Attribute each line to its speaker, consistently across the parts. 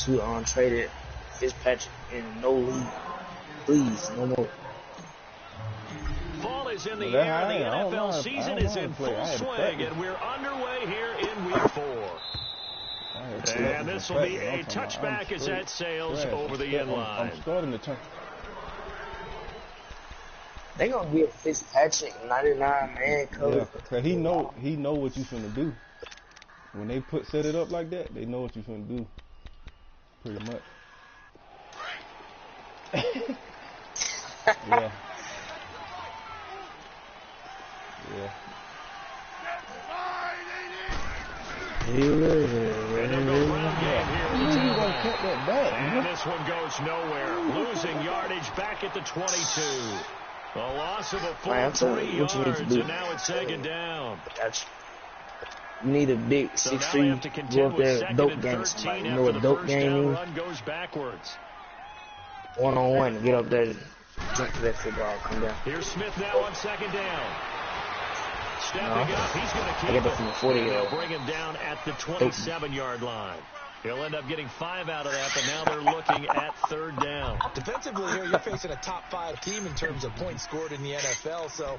Speaker 1: to trade Fitzpatrick in no league. Please, no more.
Speaker 2: Fall is in the air. The NFL season is in full swing, and we're underway here in Week 4. And this will be a touchback as that sails over the end line.
Speaker 3: I'm starting to turn.
Speaker 1: They gonna give Fitzpatrick 99-man coverage.
Speaker 3: Yeah, he know what you finna do. When they set it up like that, they know what you finna do. Pretty much. Yeah. Yeah.
Speaker 2: And this one goes nowhere. Losing yardage back at the 22. A loss of a full 3 yards, and now it's second down.
Speaker 1: You need a big 6'3", go up there, dope game somebody. You know what dope game is?
Speaker 2: Run goes backwards.
Speaker 1: One-on-one, get up there, jump to that football, come down.
Speaker 2: Here's Smith now on second down. Stepping up, he's going to keep it.
Speaker 1: From the 40
Speaker 2: They'll bring him down at the 27-yard line. He'll end up getting 5 out of that, but now they're looking at third down.
Speaker 4: Defensively here, you're facing a top-5 team in terms of points scored in the NFL. So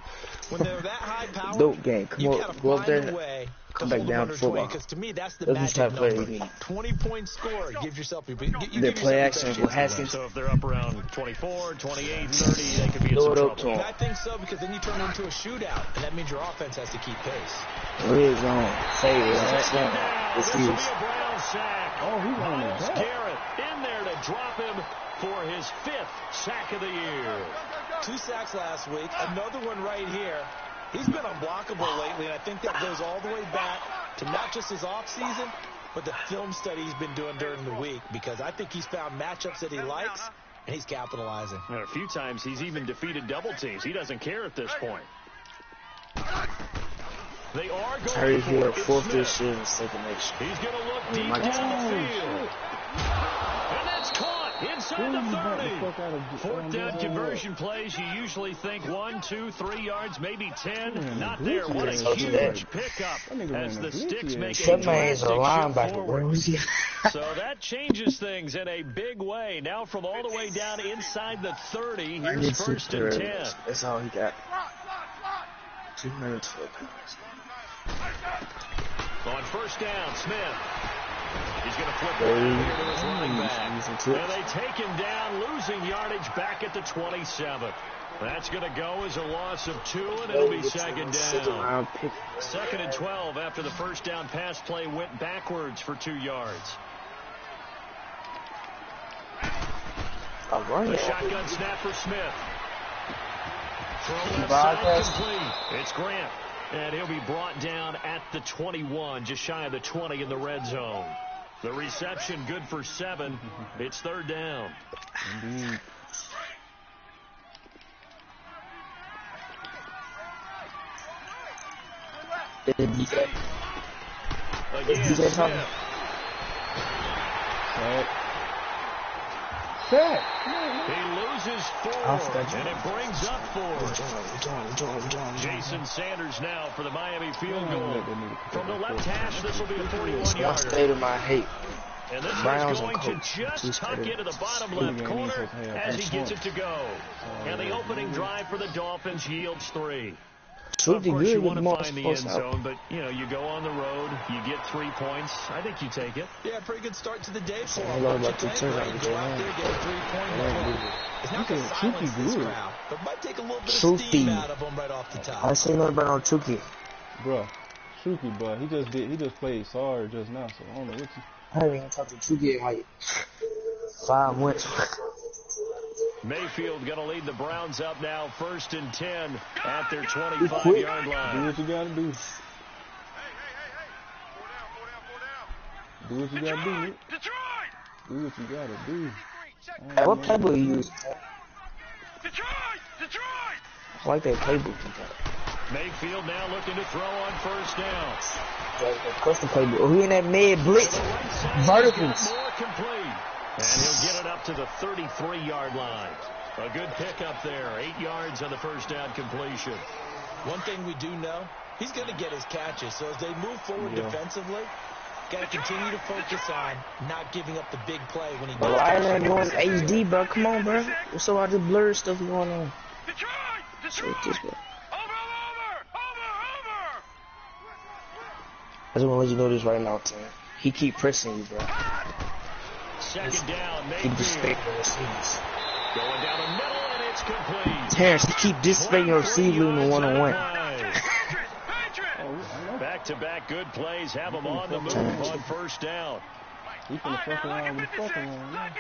Speaker 4: when they're that high-powered,
Speaker 1: dope game. Come
Speaker 4: you
Speaker 1: on,
Speaker 4: got to
Speaker 1: go up
Speaker 4: find
Speaker 1: there,
Speaker 4: a way
Speaker 1: come
Speaker 4: to
Speaker 1: back
Speaker 4: hold
Speaker 1: down
Speaker 4: them
Speaker 1: to football.
Speaker 4: Because to me, that's the
Speaker 1: That's
Speaker 4: magic
Speaker 1: the
Speaker 4: number. 20-point score gives yourself.
Speaker 1: Their play actions with Haskins.
Speaker 2: So if they're up around 24, 28, 30, they could be in some trouble.
Speaker 4: I think so, because then you turn it into a shootout, and that means your offense has to keep pace.
Speaker 1: Red zone, fade,
Speaker 2: This will be a Brown sack.
Speaker 3: Oh, he's on the
Speaker 2: Myles Garrett in there to drop him for his 5th sack of the year.
Speaker 4: 2 sacks last week, another one right here. He's been unblockable lately, and I think that goes all the way back to not just his offseason, but the film study he's been doing during the week, because I think he's found matchups that he likes, and he's capitalizing.
Speaker 2: And a few times he's even defeated double teams. He doesn't care at this point. They are going
Speaker 1: for it. 4th this year and 2nd next year.
Speaker 2: He's going to look deep down the field. And that's caught inside the 30. 4th down conversion plays, you usually think 1, 2, 3 yards, maybe 10. Not there. What a huge pickup as the Sticks make a drastic shift forward. So that changes things in a big way. Now from all the way down inside the 30, here's 1st and 10.
Speaker 1: That's all he got. 2 minutes for
Speaker 2: on 1st down, Smith. He's going to flip it here to his running back. And they take him down, losing yardage back at the 27. That's going to go as a loss of 2, and it'll be second down. 2nd and 12 after the 1st down pass play went backwards for 2 yards. The shotgun snap for Smith. Throw left side complete. It's Grant. And he'll be brought down at the 21, just shy of the 20 in the red zone. The reception good for 7. It's 3rd down.
Speaker 3: Indeed.
Speaker 2: Again, Smith.
Speaker 3: Set.
Speaker 2: He loses 4, and it brings up 4. Jason Sanders now for the Miami field goal. From the left hash, this will be a 41-yarder.
Speaker 1: State of my hate.
Speaker 2: And this is going to just tuck into the bottom left corner as he gets it to go. And the opening drive for the Dolphins yields 3. Of course, you want to find the end zone, but, you know, you go on the road, you get 3 points. I think you take it.
Speaker 4: Yeah, pretty good start to the day for him.
Speaker 1: Go out there, get a 3-point
Speaker 4: lead. It's not going to silence this crowd, but might take a little bit of steam out of him right off the top.
Speaker 1: I say nothing about no Chucky.
Speaker 3: Bro, Chucky, bro, he just played sorry just now, so I don't know what you...
Speaker 1: I haven't even talked to Chucky in like 5 months.
Speaker 2: Mayfield going to lead the Browns up now, 1st and 10 at their 25-yard line.
Speaker 3: Do what you got to do. Do what you got to do, Nick. Do what you got to do.
Speaker 1: Hey, what playbook you use? I like that playbook you got.
Speaker 2: Mayfield now looking to throw on 1st down.
Speaker 1: What's the playbook? Oh, he in that mid blitz. Verticals.
Speaker 2: And he'll get it up to the 33-yard line. A good pickup there. 8 yards on the 1st down completion.
Speaker 4: One thing we do know, he's going to get his catches. So as they move forward defensively, Got to continue to focus on not giving up the big play when he
Speaker 1: Bro, I ain't going HD, bro. Come on, bro. What's all the blur stuff going on? Detroit. This, bro. I just want to let you know this right now, Tim. He keep pressing you, bro.
Speaker 2: Second down,
Speaker 1: keep disrespecting your receivers.
Speaker 2: Going down the middle, and it's complete.
Speaker 1: Terrence, he keep disrespecting your receiver in the one-on-one.
Speaker 2: Back-to-back good plays have him on the move on first down.
Speaker 3: He finna fuck around with the fucking one.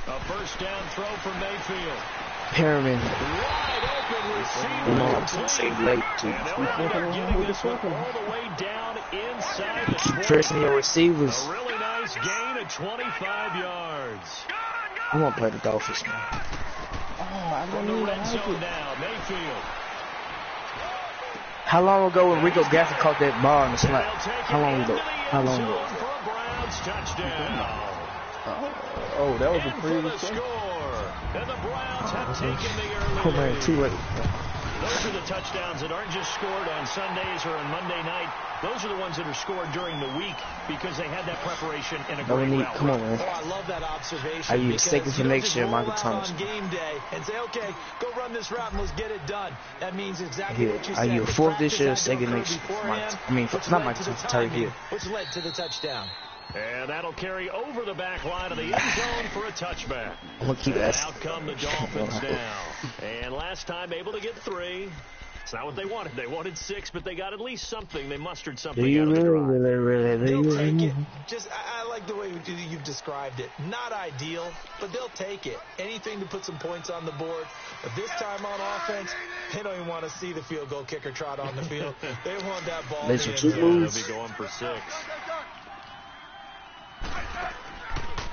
Speaker 2: A first down throw for Mayfield.
Speaker 1: Perriman.
Speaker 2: Wide open receiver.
Speaker 1: You know I'm going to say late, too.
Speaker 2: Getting this one all the way down inside the 20.
Speaker 1: Pressing your receivers.
Speaker 2: A really nice gain of 25 yards.
Speaker 1: I want to play the Dolphins, man.
Speaker 3: I
Speaker 2: From the red zone now, Mayfield.
Speaker 1: How long ago when Rico Gaffney caught that ball in the slot? How long ago? How long ago?
Speaker 3: Oh, that was a previous
Speaker 2: score. And the Browns have taken the early
Speaker 1: Oh man, too late.
Speaker 2: Those are the touchdowns that aren't just scored on Sundays or on Monday night. Those are the ones that are scored during the week because they had that preparation in a great route.
Speaker 1: Come on, man.
Speaker 4: Oh, I love that observation.
Speaker 1: Are you mistaken for next year, Michael Thomas?
Speaker 4: On game day and say, okay, go run this route and let's get it done. That means exactly what you
Speaker 1: said. Are you a fourth this year or second next year? I mean, not Michael Thomas, Tyreek Hill.
Speaker 4: Which led to the touchdown.
Speaker 2: And that'll carry over the back line of the end zone for a touchback.
Speaker 1: I'm going to keep asking.
Speaker 2: Out come the Dolphins now. And last time able to get 3. It's not what they wanted. They wanted 6, but they got at least something. They mustered something out of the drive.
Speaker 4: They'll take it. Just, I like the way you've described it. Not ideal, but they'll take it. Anything to put some points on the board. But this time on offense, they don't even want to see the field goal kicker trot on the field. They want that ball in the end zone.
Speaker 2: They'll be going for 6.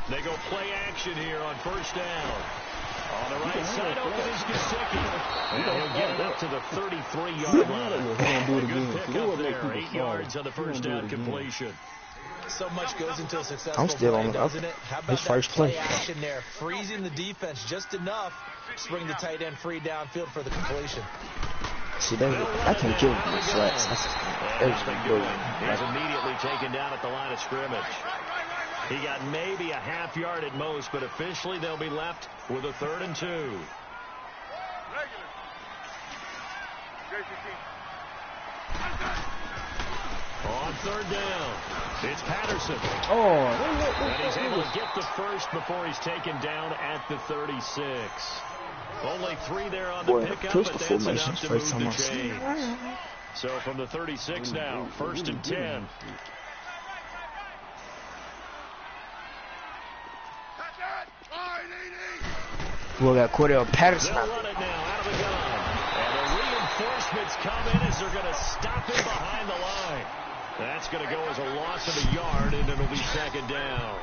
Speaker 2: They go play action here on first down. On the right side, open is Gesicki. And he'll get it up to the 33-yard line. Good pick up there. 8 yards on the first down completion.
Speaker 4: So much goes into a successful play, doesn't it? How about that play action there? Freezing the defense just enough to bring the tight end free downfield for the completion.
Speaker 1: See, I can kill him with slats.
Speaker 2: He's immediately taken down at the line of scrimmage. He got maybe a half yard at most, but officially they'll be left with a 3rd and 2. On 3rd down, it's Patterson. And he's able to get the first before he's taken down at the 36. Only 3 there on the pickup, but that's enough to move the chains. So from the 36 now, 1st and 10.
Speaker 1: We got Cordell Patterson.
Speaker 2: They'll run it now out of the gun. And the reinforcements come in as they're going to stop him behind the line. That's going to go as a loss of a yard, and it'll be 2nd down.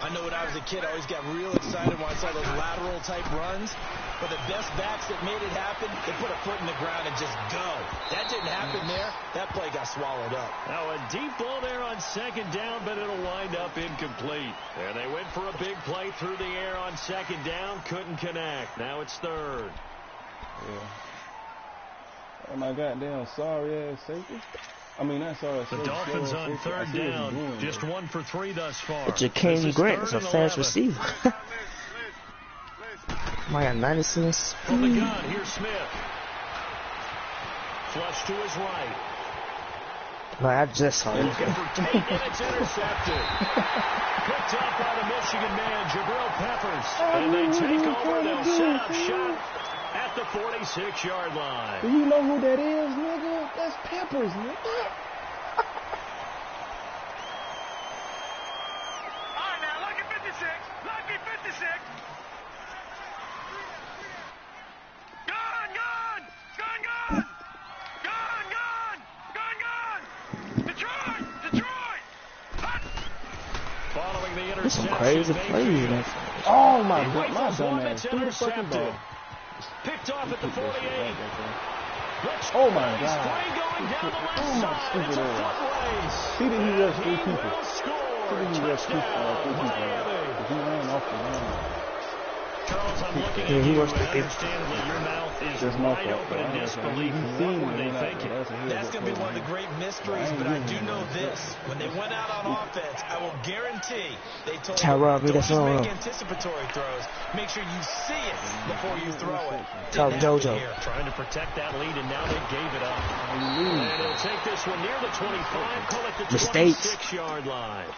Speaker 4: I know when I was a kid, I always got real excited when I saw those lateral-type runs. But the best backs that made it happen, they put a foot in the ground and just go. That didn't happen there. That play got swallowed up.
Speaker 2: Now a deep ball there on 2nd down, but it'll wind up incomplete. And they went for a big play through the air on 2nd down. Couldn't connect. Now it's 3rd.
Speaker 3: Yeah. Oh, my goddamn sorry-ass safety. I mean, that's all.
Speaker 2: The Dolphins on 3rd down, just 1 for 3 thus far.
Speaker 1: It's a King Grant. It's a fast receiver. I got 96 speed.
Speaker 2: From the gun, here's Smith. Flush to his right.
Speaker 1: No, I just saw it.
Speaker 2: Looking for Tate, and it's intercepted. Picked up by the Michigan man, Jabril Peppers. And they take over. They'll set up shop at the 46-yard line.
Speaker 3: Do you know who that is, nigga? That's Peppers, nigga.
Speaker 5: All right, now, lucky 56. Lucky 56. Gun, gun! Gun, gun! Gun, gun! Gun, gun! Detroit! Detroit!
Speaker 2: Following the
Speaker 1: There's some
Speaker 2: interception.
Speaker 1: crazy plays in that.
Speaker 3: Oh, my God. My dumb ass. Threw the fucking ball.
Speaker 2: Picked off at the 48.
Speaker 3: Oh, my God.
Speaker 2: Going down the left
Speaker 3: Oh, my
Speaker 2: side.
Speaker 3: stupid
Speaker 2: It's a
Speaker 3: ass.
Speaker 2: foot race.
Speaker 3: See that he rushed 3 people.
Speaker 2: Will score.
Speaker 3: See that he rushed 3 people.
Speaker 2: Touchdown, Miami.
Speaker 3: He ran off the line.
Speaker 2: Charles, I'm looking
Speaker 1: Yeah,
Speaker 2: at
Speaker 1: he
Speaker 2: you.
Speaker 1: was the kid.
Speaker 2: Understandably, your mouth is
Speaker 3: That's my
Speaker 2: wide
Speaker 3: fault,
Speaker 2: open in
Speaker 3: bro.
Speaker 2: disbelief.
Speaker 3: He's
Speaker 2: What
Speaker 3: seen
Speaker 2: were they
Speaker 3: me.
Speaker 2: thinking?
Speaker 4: That's going to be one of the great mysteries, but I do know this. When they went out on offense, I will guarantee they told them,
Speaker 1: Tyrod,
Speaker 4: don't just
Speaker 1: that's
Speaker 4: make anticipatory throws. Make sure you see it before you throw it.
Speaker 1: Tell
Speaker 4: Didn't happen
Speaker 1: JoJo.
Speaker 4: here.
Speaker 2: Trying to protect that lead, and now they gave it up. And he'll take this one near the 25, call it the
Speaker 1: Mistakes.
Speaker 2: 26-yard line.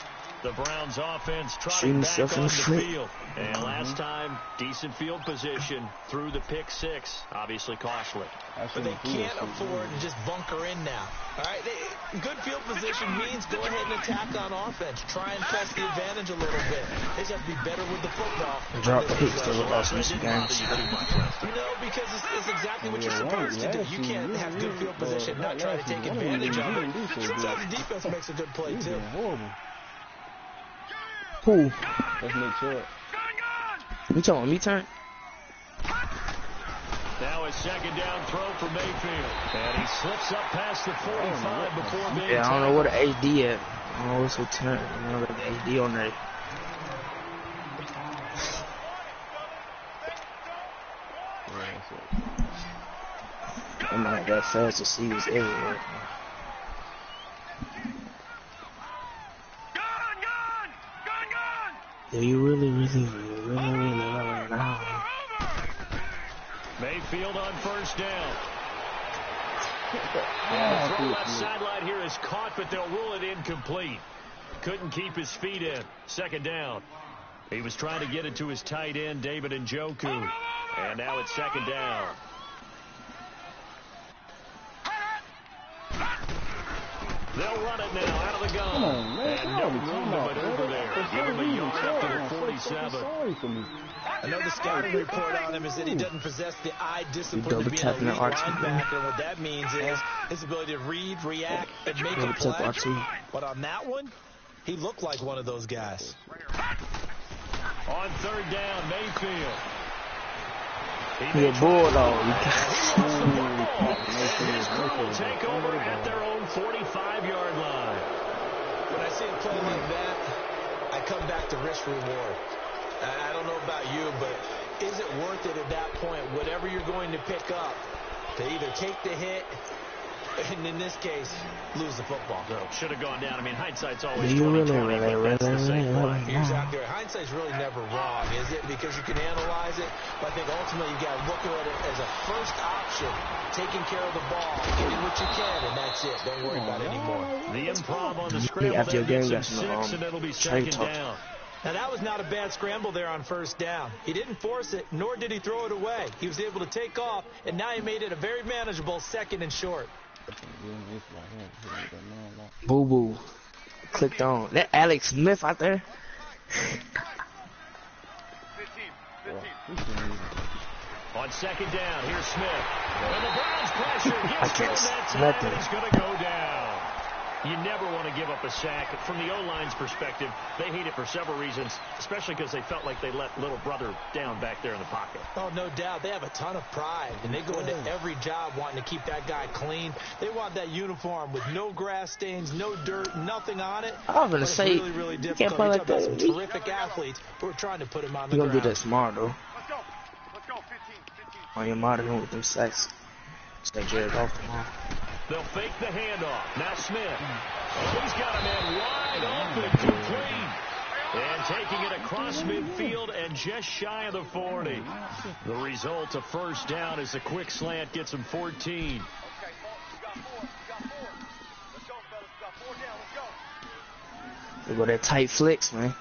Speaker 2: The Browns offense
Speaker 1: Shooting
Speaker 2: trotting back
Speaker 1: stuff in
Speaker 2: on
Speaker 1: the
Speaker 2: the
Speaker 1: foot.
Speaker 2: field. And last time, decent field position through the pick six. Obviously costly.
Speaker 4: But they can't afford to just bunker in now. All right, good field position means go ahead and attack on offense. Try and press the advantage a little bit. They just have to be better with the football.
Speaker 1: Drop picks to lost in some games.
Speaker 4: No, because it's exactly what you're supposed to do. You can't have good field position, not try to take advantage of it. Sometimes the defense makes a good play, too.
Speaker 3: Horrible.
Speaker 1: Who?
Speaker 3: Let's make sure.
Speaker 1: You talking about me turn?
Speaker 2: Now a second down throw for Mayfield. And he slips up past the 45 before being
Speaker 1: Yeah, I don't know what the AD at. I don't know what's the turn. I don't know the AD on there. I'm not that fast to see what's everywhere. Do you really know?
Speaker 2: Mayfield on first down. And the throw left sideline here is caught, but they'll rule it incomplete. Couldn't keep his feet in. Second down. He was trying to get it to his tight end, David Njoku. And now it's second down. They'll run it now out of the gun.
Speaker 3: Come on, man.
Speaker 2: And no room to maneuver there. Give him a yard up to the 47.
Speaker 3: Sorry for me.
Speaker 4: Another scouting report on him is that he doesn't possess the eye discipline to be an
Speaker 1: double-tapping
Speaker 4: elite
Speaker 1: the RT.
Speaker 4: linebacker. And what that means is his ability to read, react, and make a
Speaker 1: Double-tap
Speaker 4: play.
Speaker 1: RT.
Speaker 4: But on that one, he looked like one of those guys.
Speaker 2: On third down, Mayfield.
Speaker 1: He a bulldog.
Speaker 2: His crew will take over at their own 45-yard line.
Speaker 4: When I see a play like that, I come back to risk reward. I don't know about you, but is it worth it at that point, whatever you're going to pick up, to either take the hit, and in this case, lose the football?
Speaker 2: So should have gone down. I mean, hindsight's always
Speaker 1: You
Speaker 2: 20/20, but that's the same play.
Speaker 4: You're exactly right. Hindsight's really never wrong, is it? Because you can analyze it, but I think ultimately you got to look at it as a first option, taking care of the ball, getting what you can, and that's it. Don't worry about it anymore.
Speaker 2: The improv on the scramble
Speaker 1: after your
Speaker 2: that
Speaker 1: game,
Speaker 2: gets him
Speaker 1: that's
Speaker 2: 6, and it'll be
Speaker 1: trade
Speaker 2: second
Speaker 1: talk.
Speaker 2: down.
Speaker 4: Now, that was not a bad scramble there on first down. He didn't force it, nor did he throw it away. He was able to take off, and now he made it a very manageable second and short.
Speaker 1: Boo boo. Clicked on. That Alex Smith out there.
Speaker 2: On second down, here's Smith. And the Browns pressure gets
Speaker 1: can't
Speaker 2: thrown that time,
Speaker 1: nothing.
Speaker 2: and he's going to go down. You never want to give up a sack. From the O-line's perspective, they hate it for several reasons, especially because they felt like they let little brother down back there in the pocket.
Speaker 4: Oh, no doubt. They have a ton of pride, and they go into every job wanting to keep that guy clean. They want that uniform with no grass stains, no dirt, nothing on it.
Speaker 1: I was gonna
Speaker 4: But it's
Speaker 1: say,
Speaker 4: really, really
Speaker 1: you
Speaker 4: difficult.
Speaker 1: can't play
Speaker 4: You
Speaker 1: like
Speaker 4: talk about
Speaker 1: that.
Speaker 4: some terrific athletes who are trying to put him on the
Speaker 1: You gonna do
Speaker 4: ground.
Speaker 1: that smart though.
Speaker 5: Let's go. Let's go. 15.
Speaker 1: On your modern with them sacks. Stay Jared off tomorrow.
Speaker 2: They'll fake the handoff. Now Smith. Oh, he's got a man wide open, complete. And taking it across midfield and just shy of the 40. The result, a first down as the quick slant gets him 14.
Speaker 5: Okay, Paul, you got 4. You got 4. Let's go, fellas. You got 4 down. Let's go.
Speaker 1: They go that tight flicks, man.
Speaker 5: Hey,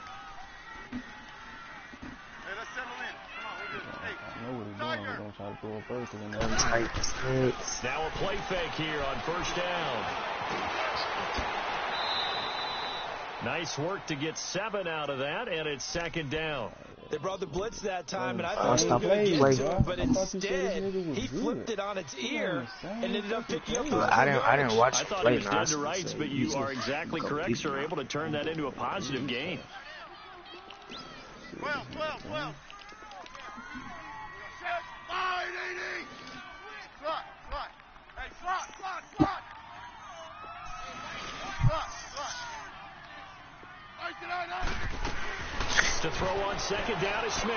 Speaker 5: let's settle in. Come on, we're good. Hey,
Speaker 3: I know what he's doing. We're going to try to throw it first. And
Speaker 1: Them
Speaker 3: then
Speaker 1: tight flicks.
Speaker 2: Now a play fake here on first down. Nice work to get 7 out of that, and it's second down.
Speaker 4: They brought the blitz that time, and I
Speaker 1: Oh,
Speaker 4: thought he
Speaker 1: stop
Speaker 4: was going to
Speaker 1: play.
Speaker 4: get to it, but
Speaker 3: I thought you said
Speaker 4: instead,
Speaker 3: this nigga was
Speaker 4: he
Speaker 3: good.
Speaker 4: flipped it on its ear and ended up picking up
Speaker 1: Well, I didn't watch
Speaker 2: I
Speaker 1: the
Speaker 2: thought
Speaker 1: play.
Speaker 2: he was
Speaker 1: no, I
Speaker 2: dead
Speaker 1: was
Speaker 2: to
Speaker 1: gonna
Speaker 2: rights,
Speaker 1: say,
Speaker 2: but you
Speaker 1: easy.
Speaker 2: are exactly
Speaker 1: Go
Speaker 2: correct,
Speaker 1: deep,
Speaker 2: sir.
Speaker 1: man.
Speaker 2: Able to turn that into a positive gain.
Speaker 5: 12. Set. Line, 80. Slot. Hey, slot. Slot.
Speaker 2: To throw on second down is Smith.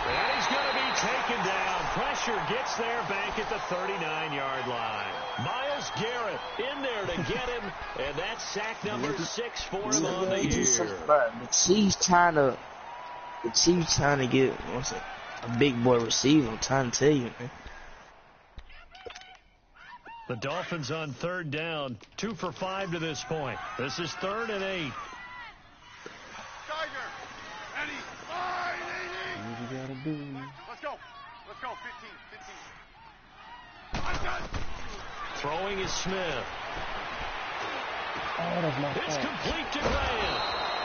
Speaker 2: And he's going to be taken down. Pressure gets there back at the 39-yard line. Myles Garrett in there to get him, and that's sack number 6 for him on the year.
Speaker 1: The Chiefs trying to get a big boy receiver. I'm trying to tell you, man.
Speaker 2: The Dolphins on 3rd down, 2 for 5 to this point. This is 3rd and 8.
Speaker 5: Tiger, Eddie, line, Eddie.
Speaker 3: What you gotta do?
Speaker 5: Let's go, 15. I'm done.
Speaker 2: Throwing is Smith.
Speaker 3: Oh, that's my
Speaker 2: It's
Speaker 3: fault.
Speaker 2: complete to Graham.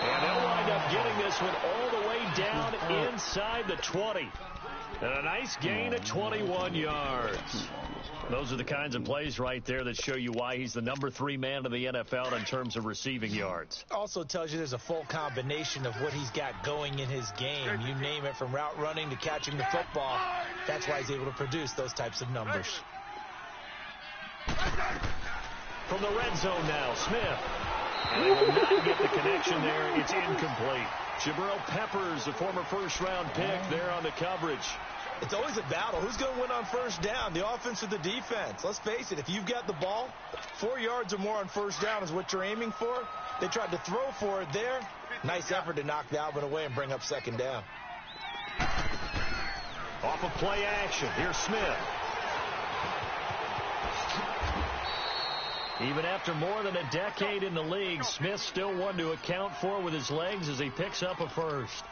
Speaker 2: And they'll wind up getting this one all the way down inside the 20. And a nice gain of 21 yards. Those are the kinds of plays right there that show you why he's the number 3 man in the NFL in terms of receiving yards.
Speaker 4: Also tells you there's a full combination of what he's got going in his game. You name it, from route running to catching the football. That's why he's able to produce those types of numbers.
Speaker 2: From the red zone now, Smith. And they will not get the connection there. It's incomplete. Jabril Peppers, the former first-round pick, there on the coverage.
Speaker 4: It's always a battle. Who's going to win on first down, the offense or the defense? Let's face it, if you've got the ball, 4 yards or more on first down is what you're aiming for. They tried to throw for it there. Nice effort to knock Dalvin away and bring up 2nd down.
Speaker 2: Off of play action, here's Smith. Even after more than a decade in the league, Smith still one to account for with his legs as he picks up a first.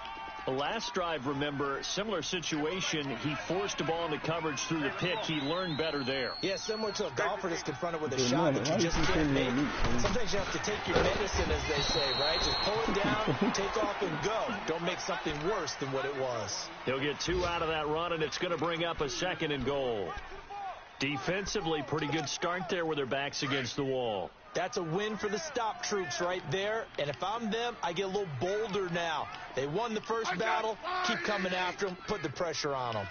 Speaker 2: The last drive, remember, similar situation. He forced the ball into coverage through the pick. He learned better there.
Speaker 4: Yeah, similar to a golfer that's confronted with a shot that you just can't make. Sometimes you have to take your medicine, as they say, right? Just pull it down, take off, and go. Don't make something worse than what it was.
Speaker 2: He'll get 2 out of that run, and it's going to bring up a 2nd and goal. Defensively, pretty good start there with their backs against the wall.
Speaker 4: That's a win for the stop troops right there. And if I'm them, I get a little bolder now. They won the first battle. Keep coming after them. Put the pressure on them.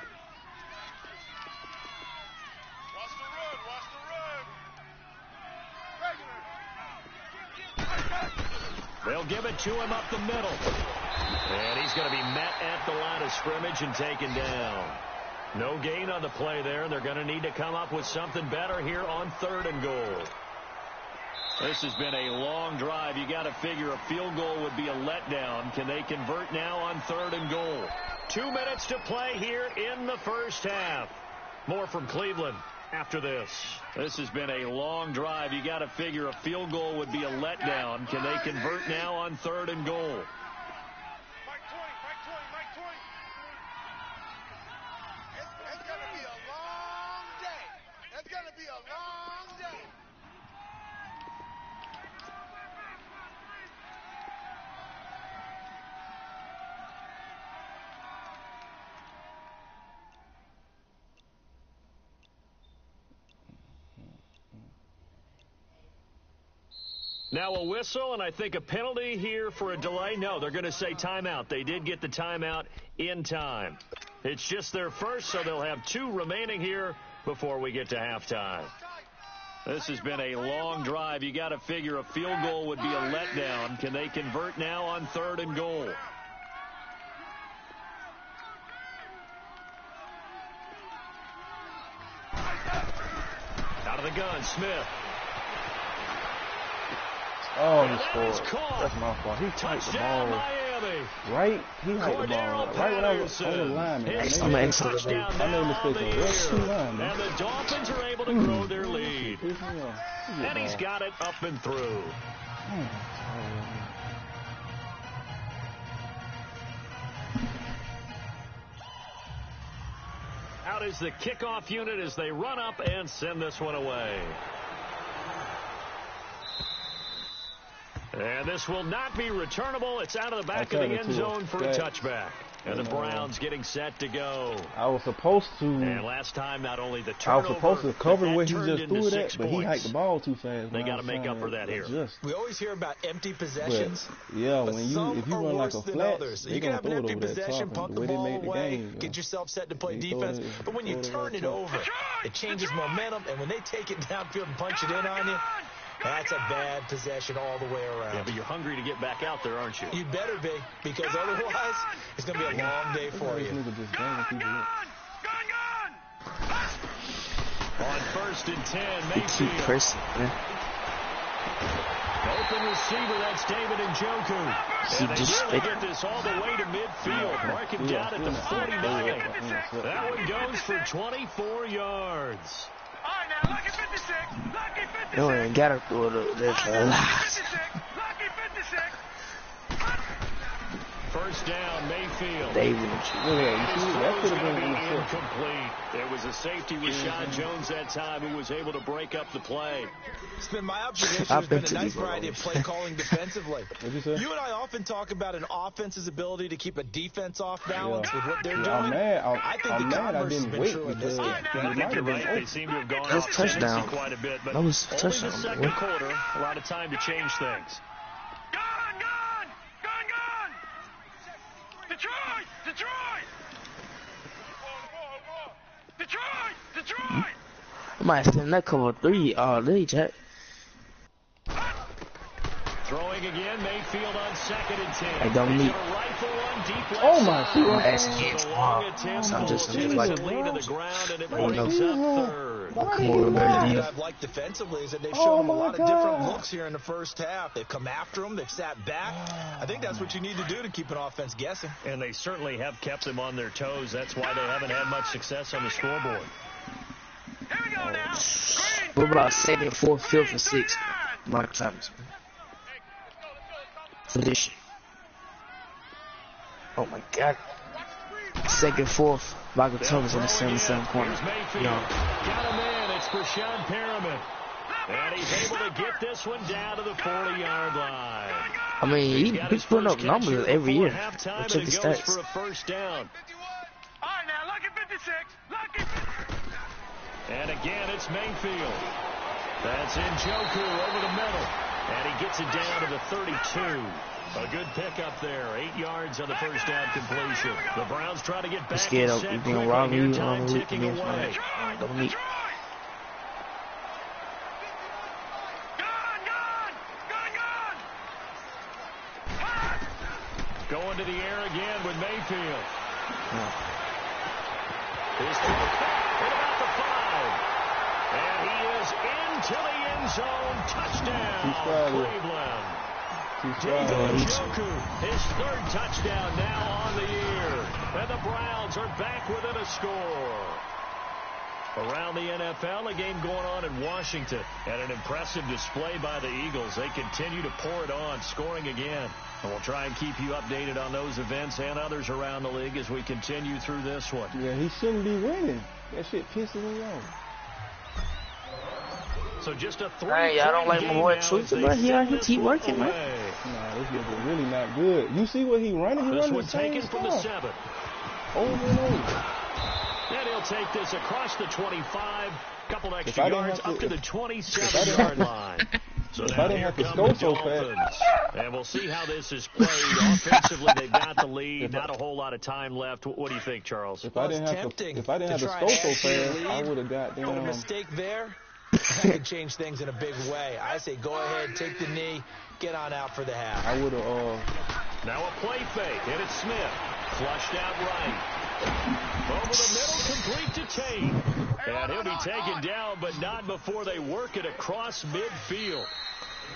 Speaker 5: Watch the run.
Speaker 2: They'll give it to him up the middle. And he's going to be met at the line of scrimmage and taken down. No gain on the play there. They're going to need to come up with something better here on 3rd and goal. This has been a long drive. You got to figure a field goal would be a letdown. Can they convert now on 3rd and goal? 2 minutes to play here in the first half. More from Cleveland after this. This has been a long drive. You got to figure a field goal would be a letdown. Can they convert now on 3rd and goal?
Speaker 5: Mike 20. It's going to be a long day. It's going to be a long day.
Speaker 2: Now a whistle, and I think a penalty here for a delay. No, they're going to say timeout. They did get the timeout in time. It's just their first, so they'll have 2 remaining here before we get to halftime. This has been a long drive. You got to figure a field goal would be a letdown. Can they convert now on 3rd and goal? Out of the gun, Smith.
Speaker 3: Oh, he scored. That's my fault. He hiked the ball.
Speaker 2: Miami.
Speaker 3: Right? He hiked the ball. Right when I was on the line. I made a mistake on those 2 linemen.
Speaker 2: And the Dolphins are able to grow their lead. And he's got it up and through. Out is the kickoff unit as they run up and send this one away. And this will not be returnable. It's out of the back of the end zone for a touchback. And the Browns getting set to go.
Speaker 3: I was supposed to.
Speaker 2: And last time, not only the turnover,
Speaker 3: I was supposed to cover where he just threw it at,
Speaker 2: 6
Speaker 3: but he
Speaker 2: points.
Speaker 3: hiked the ball too fast.
Speaker 2: They got to make up for that here.
Speaker 4: We always hear about empty possessions.
Speaker 3: But, yeah,
Speaker 4: but
Speaker 3: when
Speaker 4: if
Speaker 3: you run like a flat,
Speaker 4: you can have an empty possession, punt the ball away, get yourself set to play defense. But when you turn it over, it changes momentum. And when they take it downfield and punch it in on you, That's a bad possession all the way around.
Speaker 2: Yeah, but you're hungry to get back out there, aren't you?
Speaker 4: You better be, because otherwise it's going to be a long day for you.
Speaker 2: On 1st and 10,
Speaker 1: Keep
Speaker 2: Mayfield.
Speaker 1: pressing, man.
Speaker 2: Open receiver, that's David Njoku. And they really get this all the way to midfield. Mark him down at the 49. That one goes for 24 yards.
Speaker 5: All right, now, lucky 56. Lucky 56.
Speaker 1: You ain't gotta throw it up there for a lot.
Speaker 5: 56. Lucky 56.
Speaker 2: First down, Mayfield.
Speaker 1: David.
Speaker 2: His
Speaker 3: That
Speaker 2: throw
Speaker 3: could
Speaker 2: is
Speaker 3: have
Speaker 2: going to
Speaker 3: been
Speaker 2: be
Speaker 3: intercepted.
Speaker 2: incomplete. There was a safety with Sean Jones that time who was able to break up the play.
Speaker 4: It's been my observation.
Speaker 1: I've
Speaker 4: There's
Speaker 1: been
Speaker 4: been a
Speaker 1: to
Speaker 4: nice
Speaker 1: these
Speaker 4: variety of
Speaker 1: roles.
Speaker 4: play calling defensively.
Speaker 3: What'd you say?
Speaker 4: You and I often talk about an offense's ability to keep a defense off balance with what they're doing.
Speaker 3: I'm mad.
Speaker 4: I think
Speaker 3: I'm
Speaker 4: the
Speaker 3: mad I
Speaker 4: converse has
Speaker 3: didn't
Speaker 4: been
Speaker 3: wait
Speaker 4: true in this
Speaker 3: because
Speaker 4: game.
Speaker 2: I
Speaker 3: it
Speaker 2: think
Speaker 3: might
Speaker 2: you're
Speaker 3: have been
Speaker 2: right. They
Speaker 3: open.
Speaker 2: seem to have gone
Speaker 1: That was
Speaker 2: off
Speaker 1: touchdown.
Speaker 2: tendency quite a bit, but
Speaker 1: That was
Speaker 2: only
Speaker 1: touchdown,
Speaker 2: the second
Speaker 1: boy.
Speaker 2: quarter, a lot of time to change things.
Speaker 5: Gone, gone. Gone, gone. Detroit. Detroit. Detroit. Detroit.
Speaker 1: I might send that cover 3 all day, Jack.
Speaker 2: Throwing again, Mayfield on 2nd and 10.
Speaker 1: Hey, Dominique.
Speaker 2: He's gonna rifle one deep left
Speaker 3: Oh, my
Speaker 2: side.
Speaker 3: God.
Speaker 1: I'm asking you
Speaker 2: The
Speaker 1: tomorrow.
Speaker 2: long attempt
Speaker 1: So I'm just
Speaker 2: pulls
Speaker 1: like,
Speaker 2: Henderson to the ground, and it
Speaker 1: Well, you
Speaker 2: brings
Speaker 1: know.
Speaker 2: up 3rd.
Speaker 1: come on,
Speaker 4: One
Speaker 1: better
Speaker 4: thing
Speaker 1: deal.
Speaker 4: I've liked defensively is that they've
Speaker 3: Oh,
Speaker 4: shown them a
Speaker 3: my
Speaker 4: lot of different
Speaker 3: God.
Speaker 4: looks here in the first half. They've come after them. They've sat back. I think that's what you need to do to keep an offense guessing.
Speaker 2: And they certainly have kept them on their toes. That's why they haven't had much success on the scoreboard.
Speaker 5: Here we go now. Green.
Speaker 1: What about 2nd, 4th, 5th, and 6th? Mark Thomas. For this shit. Oh my God. 2nd, 4th, Michael Thomas on the 77 corner.
Speaker 2: Here's Mayfield.
Speaker 1: Yo.
Speaker 2: Got him in. It's Brashad Perriman. And he's able to get this one down to the 40-yard line.
Speaker 1: I mean,
Speaker 2: Got
Speaker 1: he's
Speaker 2: his
Speaker 1: putting up
Speaker 2: first catch here
Speaker 1: numbers every
Speaker 2: before
Speaker 1: year.
Speaker 2: halftime,
Speaker 1: Check
Speaker 2: and
Speaker 1: the
Speaker 2: it goes
Speaker 1: stats.
Speaker 2: for a first down.
Speaker 5: All right, now, lucky 56. Lucky 56.
Speaker 2: And again, it's Mayfield. That's Njoku over the middle. And he gets it down to the 32. A good pickup there. 8 yards on the first down completion. The Browns try to get back.
Speaker 1: I'm scared of
Speaker 2: set
Speaker 1: you being
Speaker 2: quickly
Speaker 1: wrong.
Speaker 2: here,
Speaker 1: You
Speaker 2: time
Speaker 1: on the
Speaker 2: ticking
Speaker 1: against
Speaker 2: away.
Speaker 1: my Dominique.
Speaker 5: Gone, gone. Gone, gone. Hot.
Speaker 2: Going to the air again with Mayfield.
Speaker 1: No.
Speaker 2: His throw at about the 5. And he is into the end zone. Touchdown,
Speaker 3: He's Friday.
Speaker 2: Cleveland.
Speaker 3: He's
Speaker 2: David
Speaker 3: Friday.
Speaker 2: Njoku, his 3rd touchdown now on the year. And the Browns are back within a score. Around the NFL, a game going on in Washington. And an impressive display by the Eagles. They continue to pour it on, scoring again. And we'll try and keep you updated on those events and others around the league as we continue through this one.
Speaker 3: Yeah, he shouldn't be winning. That shit pisses me off.
Speaker 2: So just a 3-point
Speaker 1: Hey, y'all don't like my boy
Speaker 2: game now
Speaker 1: Truth,
Speaker 2: as they
Speaker 1: but he
Speaker 2: send
Speaker 1: keep
Speaker 2: this one
Speaker 1: working, man.
Speaker 2: away.
Speaker 3: Nah, this nigga really not good. You see what he running? He
Speaker 2: This
Speaker 3: running
Speaker 2: one
Speaker 3: the same
Speaker 2: taken from the
Speaker 3: stuff.
Speaker 2: 7.
Speaker 3: Over and over.
Speaker 2: And he'll take this across the 25, couple
Speaker 3: If
Speaker 2: extra
Speaker 3: I didn't
Speaker 2: yards
Speaker 3: have to-
Speaker 2: up to the
Speaker 3: if I
Speaker 2: 27-yard line. So
Speaker 3: if
Speaker 2: now
Speaker 3: I didn't
Speaker 2: here
Speaker 3: have to
Speaker 2: come
Speaker 3: score
Speaker 2: the
Speaker 3: so fast.
Speaker 2: Dolphins. And we'll see how this is played. Offensively, they've got the lead. Not a whole lot of time left. What do you think, Charles?
Speaker 3: If I didn't have to score so fast, I would have got
Speaker 4: But a
Speaker 3: down.
Speaker 4: mistake there, that could change things in a big way. I say go ahead, take the knee, get on out for the half.
Speaker 3: I would have.
Speaker 2: Now a play fake. And it's Smith. Flushed out right. Over the middle, complete to Tate. And he'll be taken down, but not before they work it across midfield.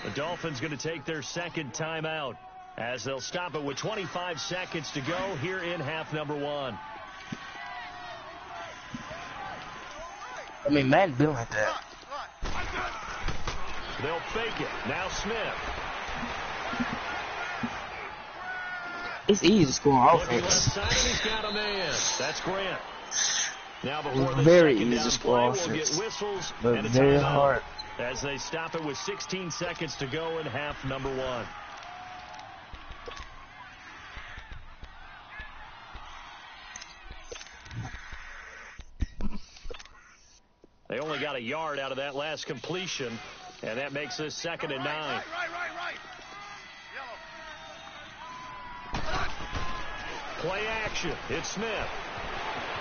Speaker 2: The Dolphins going to take their 2nd timeout as they'll stop it with 25 seconds to go here in half number 1.
Speaker 1: I mean, Madden been like that.
Speaker 2: They'll fake it. Now Smith.
Speaker 1: It's easy to score on
Speaker 2: Looking left
Speaker 1: offense.
Speaker 2: side, and he's got a man. That's Grant. Now before the
Speaker 1: Very
Speaker 2: second
Speaker 1: easy
Speaker 2: down
Speaker 1: to score
Speaker 2: play, we'll
Speaker 1: offense,
Speaker 2: get whistles
Speaker 1: but
Speaker 2: and a
Speaker 1: very
Speaker 2: timeout
Speaker 1: hard.
Speaker 2: as they stop it with 16 seconds to go in half number 1. They only got a yard out of that last completion, and that makes this 2nd and 9.
Speaker 5: Right. Yellow.
Speaker 2: Play action. It's Smith.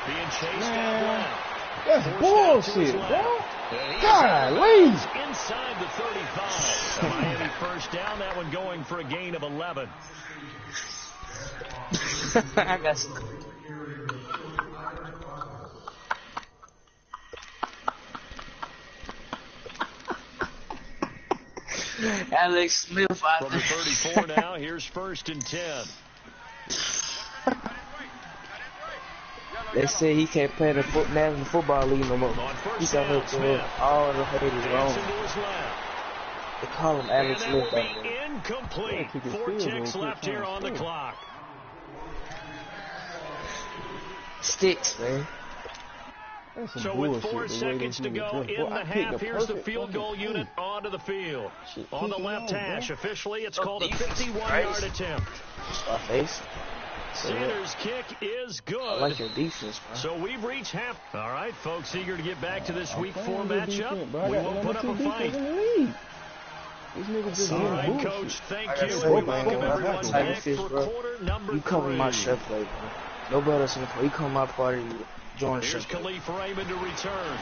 Speaker 2: Being chased out left.
Speaker 3: That's bullshit, bro. Golly.
Speaker 2: Inside the 35. Miami first down. That one going for a gain of 11.
Speaker 1: I got some. Alex Smith out
Speaker 2: From the 34 now, here's 1st and 10.
Speaker 1: They say he can't play in the National Football League no more. He's out here doing all the haters wrong. They call him Alex Smith out there.
Speaker 2: Incomplete. 4 ticks left here on the clock.
Speaker 1: Sticks, man.
Speaker 2: So with 4 seconds to go in the half, here's the field goal unit onto the field. On the left hash, officially, it's called a 51-yard attempt.
Speaker 1: Face.
Speaker 2: Sanders' kick is good.
Speaker 1: I like your defense, bro.
Speaker 2: So we've reached half. All right, folks, eager to get back to this Week 4 matchup. We will put up a fight. All right, Coach, thank you. We welcome everyone back for quarter number 3.
Speaker 1: You cover my chef plate, bro. Nobody else in the play. You come my party, you join
Speaker 2: Here's Khalif Raymond to return.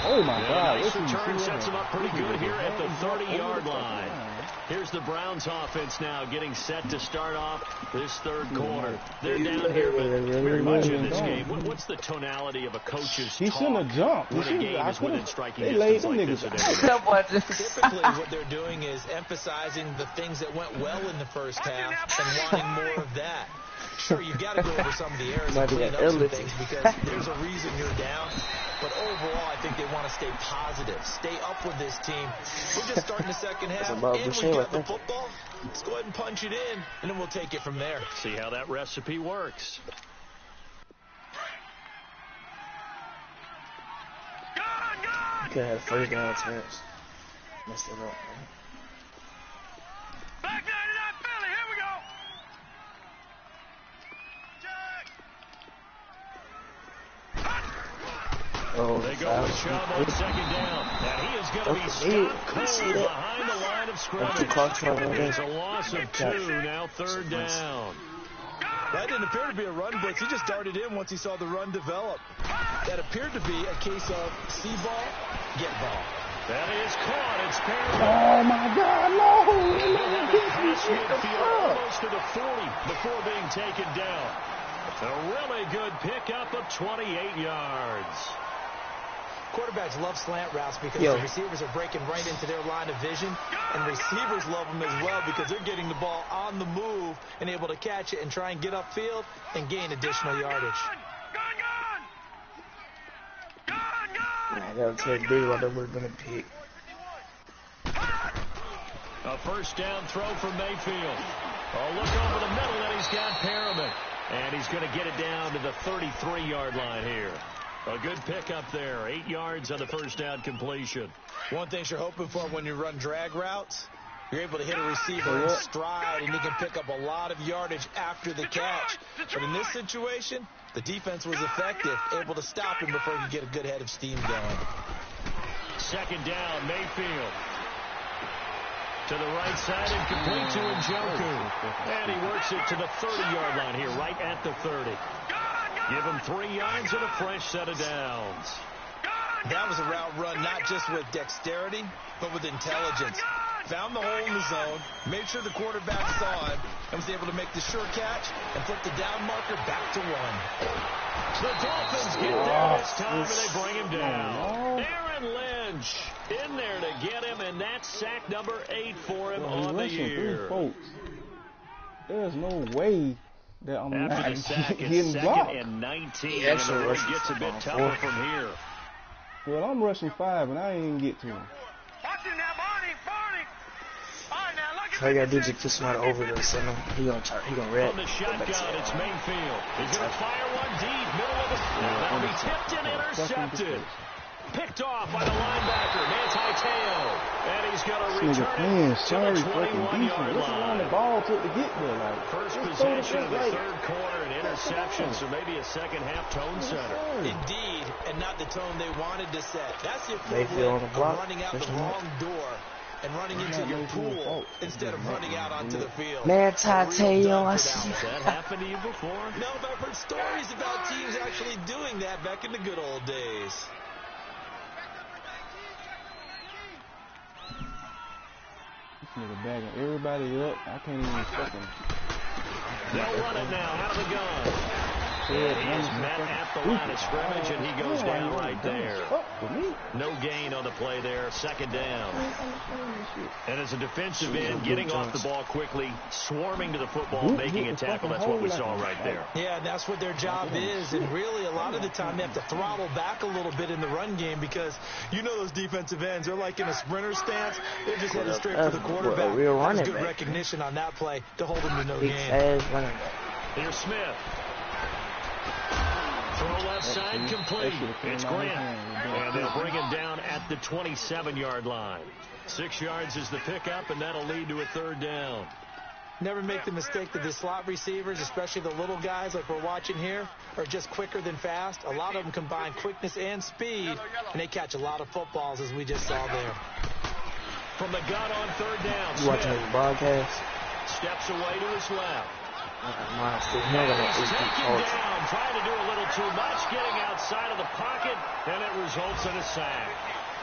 Speaker 3: Oh, my God.
Speaker 2: Nice return sets him up pretty good here at the 30-yard line. Here's the Browns offense now getting set to start off this 3rd quarter. They're down here, but very much in this game. What's the tonality of a coach's
Speaker 3: He shouldn't have jumped.
Speaker 2: when a game is within striking
Speaker 3: They laid
Speaker 2: distance
Speaker 3: them
Speaker 2: like
Speaker 3: niggas
Speaker 2: this?
Speaker 4: Typically, what they're doing is emphasizing the things that went well in the first half and wanting more of that. Sure, you've got to go over some of the errors and clean up some things because there's a reason you're down. But overall, I think they want to stay positive, stay up with this team. We're just starting the second half, and we got the football. Let's go ahead and punch it in, and then we'll take it from there.
Speaker 2: See how that recipe works.
Speaker 1: You could have 1st down attempts. Messed it up, man.
Speaker 5: Back 99 Philly, here we go.
Speaker 1: Oh,
Speaker 2: they go with Chubb on 2nd down. And he is going to be stopped cold behind the line of scrimmage. It's a loss of 2, now 3rd down.
Speaker 4: That didn't appear to be a run blitz. He just darted in once he saw the run develop. That appeared to be a case of see ball, get ball.
Speaker 2: That is caught. It's Perry.
Speaker 3: Oh, my God, no.
Speaker 2: Almost to the 40 before being taken down. A really good pickup of 28 yards.
Speaker 4: Quarterbacks love slant routes because the receivers are breaking right into their line of vision, and receivers love them as well because they're getting the ball on the move and able to catch it and try and get upfield and gain additional yardage.
Speaker 1: I gotta tell you, dude, that would have been a pick.
Speaker 2: A 1st down throw from Mayfield. Oh, look over the middle, and he's got Perriman. And he's going to get it down to the 33-yard line here. A good pickup there. 8 yards on the 1st down completion.
Speaker 4: One thing you're hoping for when you run drag routes, you're able to hit a receiver in stride, and you can pick up a lot of yardage after the catch. But in this situation, the defense was effective, able to stop him before you get a good head of steam going.
Speaker 2: 2nd down, Mayfield. To the right side and complete to Njoku. And he works it to the 30-yard line here, right at the 30. Give him 3 yards and a fresh set of downs.
Speaker 4: That was a route run not just with dexterity, but with intelligence. Found the hole in the zone, made sure the quarterback saw him, and was able to make the sure catch and flip the down marker back to 1.
Speaker 2: The Dolphins get there this time, and they bring him down. Aaron Lynch in there to get him, and that's sack number 8 for him on the year.
Speaker 3: There's no way that I'm
Speaker 2: After
Speaker 3: not
Speaker 2: the sack,
Speaker 3: getting
Speaker 2: it's
Speaker 3: blocked.
Speaker 2: 2nd and 19, and the road gets a bit tougher from here.
Speaker 3: Well, I'm rushing 5, and I ain't even get to him.
Speaker 1: All you gotta do is just get somebody over there, send him. He gonna red.
Speaker 2: On the shotgun, it's Mayfield. He's gonna fire one deep, middle of the field. That'll be tipped and intercepted. Picked off by the linebacker, Manti Te'o. And he's gonna return it to the 21-yard line.
Speaker 3: The ball took to get there, like
Speaker 2: First possession of the 3rd quarter, an interception, so maybe a second-half tone setter.
Speaker 4: Indeed, and not the tone they wanted to set. That's the
Speaker 1: Mayfield on
Speaker 4: equivalent
Speaker 1: the block.
Speaker 4: of running out the wrong door and running into your pool instead of running out onto the field.
Speaker 1: Man, Tateo, I see.
Speaker 2: That happened to you before?
Speaker 4: No, but I've heard stories about teams actually doing that back in the good old days.
Speaker 3: This nigga bagging everybody up. I can't even fucking.
Speaker 2: They'll run it now out of the gun. He is met at the line of scrimmage, and he goes down right there. No gain on the play there. Second down. And as a defensive end, getting off the ball quickly, swarming to the football, making a tackle. That's what we saw right there.
Speaker 4: Yeah, and that's what their job is. And really, a lot of the time, they have to throttle back a little bit in the run game because you know those defensive ends, they're like in a sprinter stance. They're just headed straight for the quarterback. That was good recognition on that play to hold him to no gain.
Speaker 2: Here's Smith. Throw left side complete. It's Grant. And they'll bring him down at the 27-yard line. 6 yards is the pickup, and that'll lead to a third down.
Speaker 4: Never make the mistake that the slot receivers, especially the little guys like we're watching here, are just quicker than fast. A lot of them combine quickness and speed, and they catch a lot of footballs, as we just saw there.
Speaker 2: From the gun on third down,
Speaker 1: You watching this broadcast?
Speaker 2: steps away to his left.
Speaker 1: He's
Speaker 2: taken down, trying to do a little too much, getting outside of the pocket, and it results in a sack.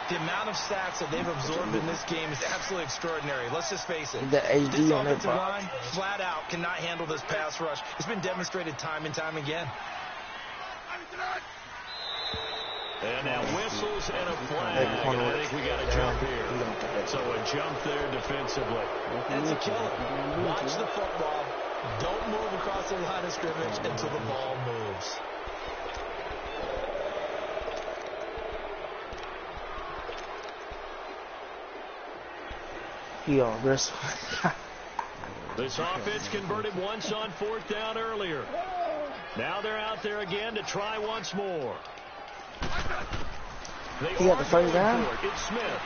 Speaker 4: The amount of sacks that they've absorbed in this game is absolutely extraordinary. Let's just face it.
Speaker 1: The AD
Speaker 4: this
Speaker 1: on
Speaker 4: offensive
Speaker 1: that
Speaker 4: line, flat out, cannot handle this pass rush. It's been demonstrated time and time again.
Speaker 2: And now whistles and a flag. And I think we got a jump here. So a jump there defensively.
Speaker 4: That's a killer. Watch the football. Don't move across the line of scrimmage until the ball moves.
Speaker 1: He on this.
Speaker 2: This offense converted once on fourth down earlier. Now they're out there again to try once more.
Speaker 1: He got the first down?
Speaker 2: It's Smith.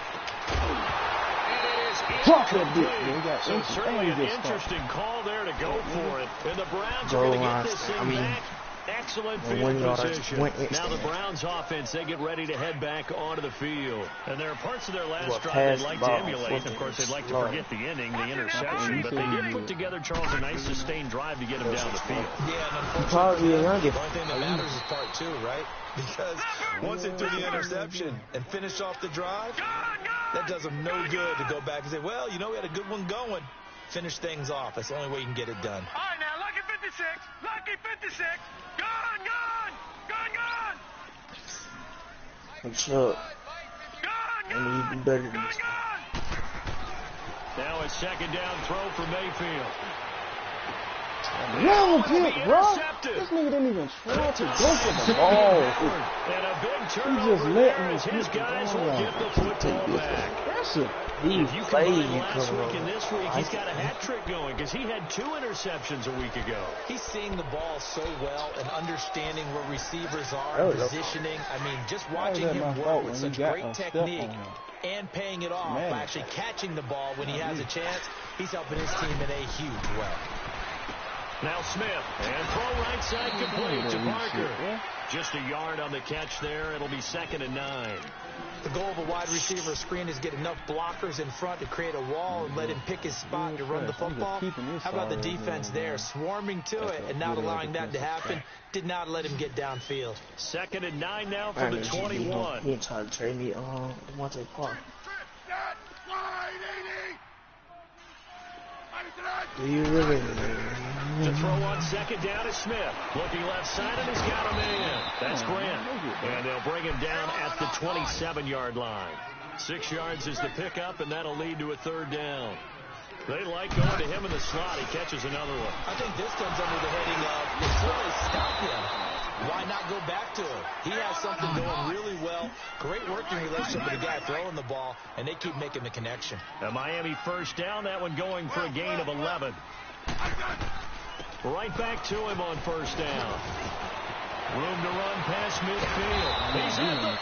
Speaker 3: So
Speaker 2: certainly an interesting call there to go for it. And the Browns are going to get this thing back. Excellent field position. Now the Browns offense, they get ready to head back onto the field. And there are parts of their last drive they'd like to emulate. Of course, they'd like to forget the ending, the interception. But they did put together, Charles, a nice sustained drive to get him down the field.
Speaker 4: Yeah, and unfortunately, the only thing that matters is part two, right? Because once they threw the interception and finished off the drive, that does them no good to go back and say, well, you know, we had a good one going. Finish things off. That's the only way you can get it done.
Speaker 5: All right, now, Lucky 56. Lucky 56. Gone.
Speaker 1: What's up?
Speaker 5: Gone.
Speaker 1: You do better than this.
Speaker 2: Now a second down throw for Mayfield.
Speaker 3: No pick, bro. This nigga didn't even try to go for the ball.
Speaker 2: And a big turnover there as his guys will get the football back.
Speaker 3: That's it.
Speaker 2: If you combine last week and this week, he's got a hat trick going because he had 2 interceptions a week ago.
Speaker 4: He's seeing the ball so well and understanding where receivers are, positioning. I mean, just watching him work with such great technique and paying it off by actually catching the ball when he has a chance. He's helping his team in a huge way.
Speaker 2: Now Smith, and throw right side complete to Parker. Just a yard on the catch there. It'll be 2nd and 9.
Speaker 4: The goal of a wide receiver screen is get enough blockers in front to create a wall and let him pick his spot to run the football. How about the defense there, swarming to it and not allowing that to happen? Did not let him get downfield.
Speaker 2: 2nd and 9 now for the 21.
Speaker 1: He trying to trade me Monte Park. Do you really?
Speaker 2: To throw on 2nd down is Smith. Looking left side, and he's got him in. That's Grant. And they'll bring him down at the 27-yard line. 6 yards is the pickup, and that'll lead to a third down. They like going to him in the slot. He catches another one.
Speaker 4: I think this comes under the heading of, until they stop him, why not go back to him? He has something going really well. Great working relationship with the guy throwing the ball, and they keep making the connection.
Speaker 2: A Miami first down, that one going for a gain of 11. Right back to him on first down. Room to run past midfield. He's at the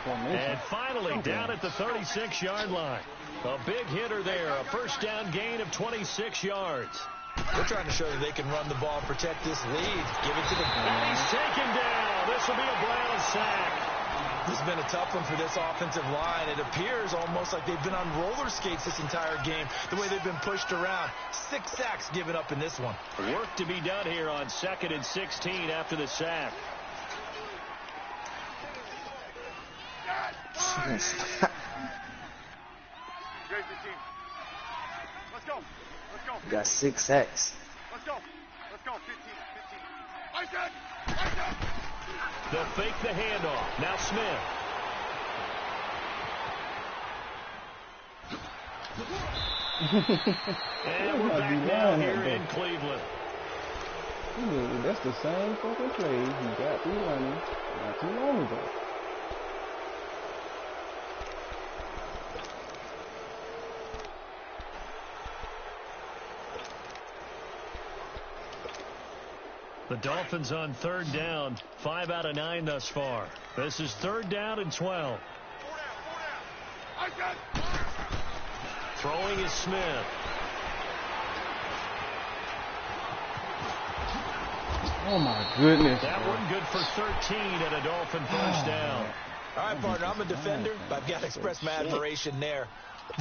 Speaker 2: 40. And finally down at the 36-yard line. A big hitter there. A first down gain of 26 yards.
Speaker 4: They're trying to show that they can run the ball, protect this lead. Give it to the...
Speaker 2: And he's taken down. This will be a Brown sack.
Speaker 4: This has been a tough one for this offensive line. It appears almost like they've been on roller skates this entire game, the way they've been pushed around. 6 sacks given up in this one.
Speaker 2: Work to be done here on 2nd and 16 after the sack.
Speaker 5: Grace the team. Let's go. Let's go.
Speaker 1: Got 6 sacks.
Speaker 5: Let's go. Let's go. 15. I said.
Speaker 2: They'll fake the handoff. Now Smith. And we're back down here in Cleveland.
Speaker 3: That's the same fucking play he got through running not too long ago.
Speaker 2: The Dolphins on 3rd down. 5 out of 9 thus far. This is 3rd down and 12. Throwing is Smith.
Speaker 3: Oh my goodness.
Speaker 2: That one good for 13 and a Dolphin first down.
Speaker 4: All right, partner, I'm a defender, but I've got to express my admiration there.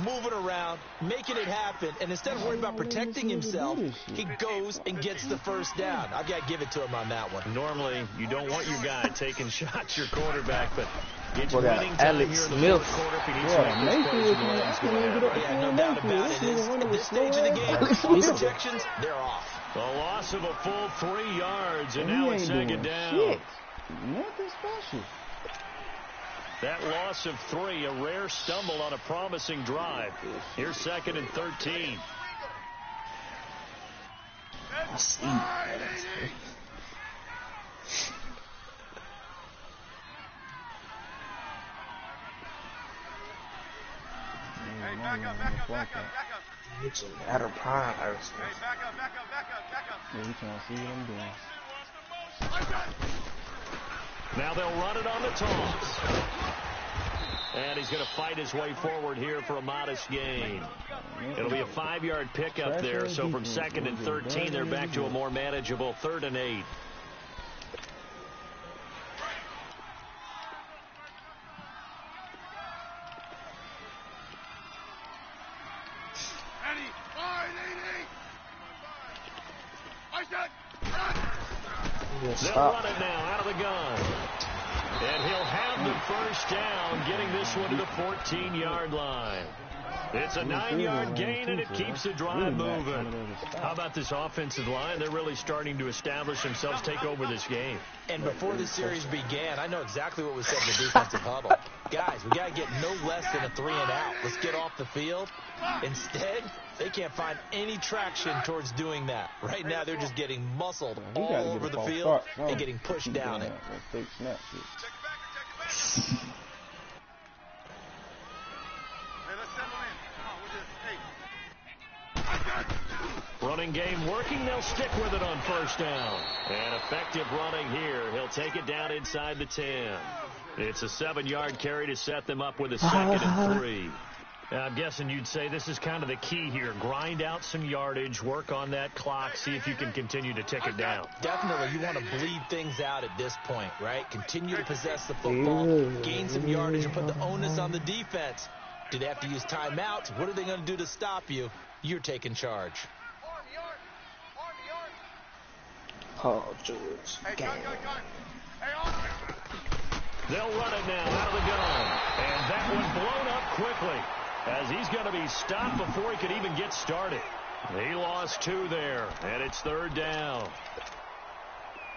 Speaker 4: Moving around, making it happen, and instead of worrying about protecting himself, he goes and gets the first down. I've got to give it to him on that one.
Speaker 2: Normally, you don't want your guy taking shots, your quarterback, but it's
Speaker 1: We got
Speaker 2: winning time
Speaker 1: Alex
Speaker 2: here in the
Speaker 1: Smith.
Speaker 2: fourth quarter. If he needs to make this plays, he runs the way.
Speaker 4: Yeah, no doubt about it. At this stage of the game, protections, they're off.
Speaker 2: The loss of a full 3 yards, and now it's 2nd down.
Speaker 3: Shit. Nothing special.
Speaker 2: That loss of 3, a rare stumble on a promising drive. Here's 2nd and 13.
Speaker 1: I see.
Speaker 5: Hey, back up.
Speaker 1: It's out of prime.
Speaker 5: Hey, back up.
Speaker 3: Yeah, we trying to see what I'm doing.
Speaker 2: Now they'll run it on the toss. And he's going to fight his way forward here for a modest gain. It'll be a 5-yard pickup there. So from 2nd and 13, they're back to a more manageable 3rd and 8. They'll run it now out of the gun. And he'll have the first down, getting this one to the 14-yard line. It's a 9-yard gain, and it keeps the drive moving. How about this offensive line? They're really starting to establish themselves, take over this game.
Speaker 4: And before the series began, I know exactly what was said in the defensive huddle. Guys, we got to get no less than a 3-and-out. Let's get off the field. Instead, they can't find any traction towards doing that. Right now, they're just getting muscled all over the field and getting pushed down it.
Speaker 2: Running game working. They'll stick with it on first down. And effective running here. He'll take it down inside the 10. It's a 7-yard carry to set them up with a 2nd and 3. I'm guessing you'd say this is kind of the key here. Grind out some yardage, work on that clock, see if you can continue to tick it down.
Speaker 4: Definitely. You want to bleed things out at this point, right? Continue to possess the football, gain some yardage, and put the onus on the defense. Do they have to use timeouts? What are they going to do to stop you? You're taking charge.
Speaker 1: Oh, George.
Speaker 2: They'll run it now out of the gun. And that one blown up quickly as he's going to be stopped before he could even get started. He lost 2 there, and it's 3rd down.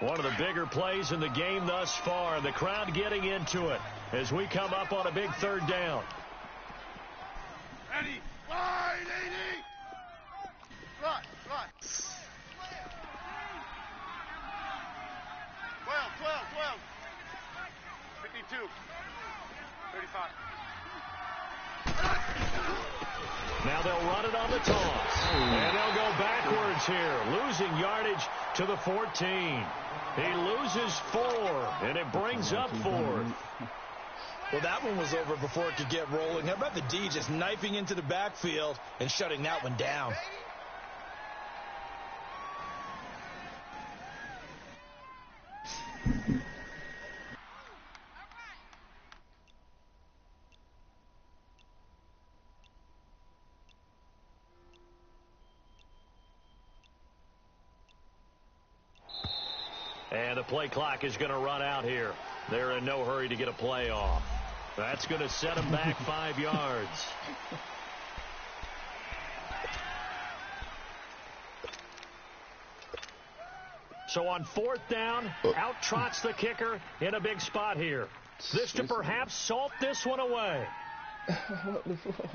Speaker 2: One of the bigger plays in the game thus far. The crowd getting into it as we come up on a big 3rd down.
Speaker 5: Ready, wide, 80. Right. 12. 52. 35.
Speaker 2: Now they'll run it on the toss. And they'll go backwards here, losing yardage to the 14. He loses 4, and it brings up 4th.
Speaker 4: Well, that one was over before it could get rolling. How about the D just knifing into the backfield and shutting that one down?
Speaker 2: And the play clock is going to run out here. They're in no hurry to get a play off. That's going to set them back 5 yards. So on 4th down, out trots the kicker in a big spot here. This to perhaps salt this one away.
Speaker 3: What the fuck?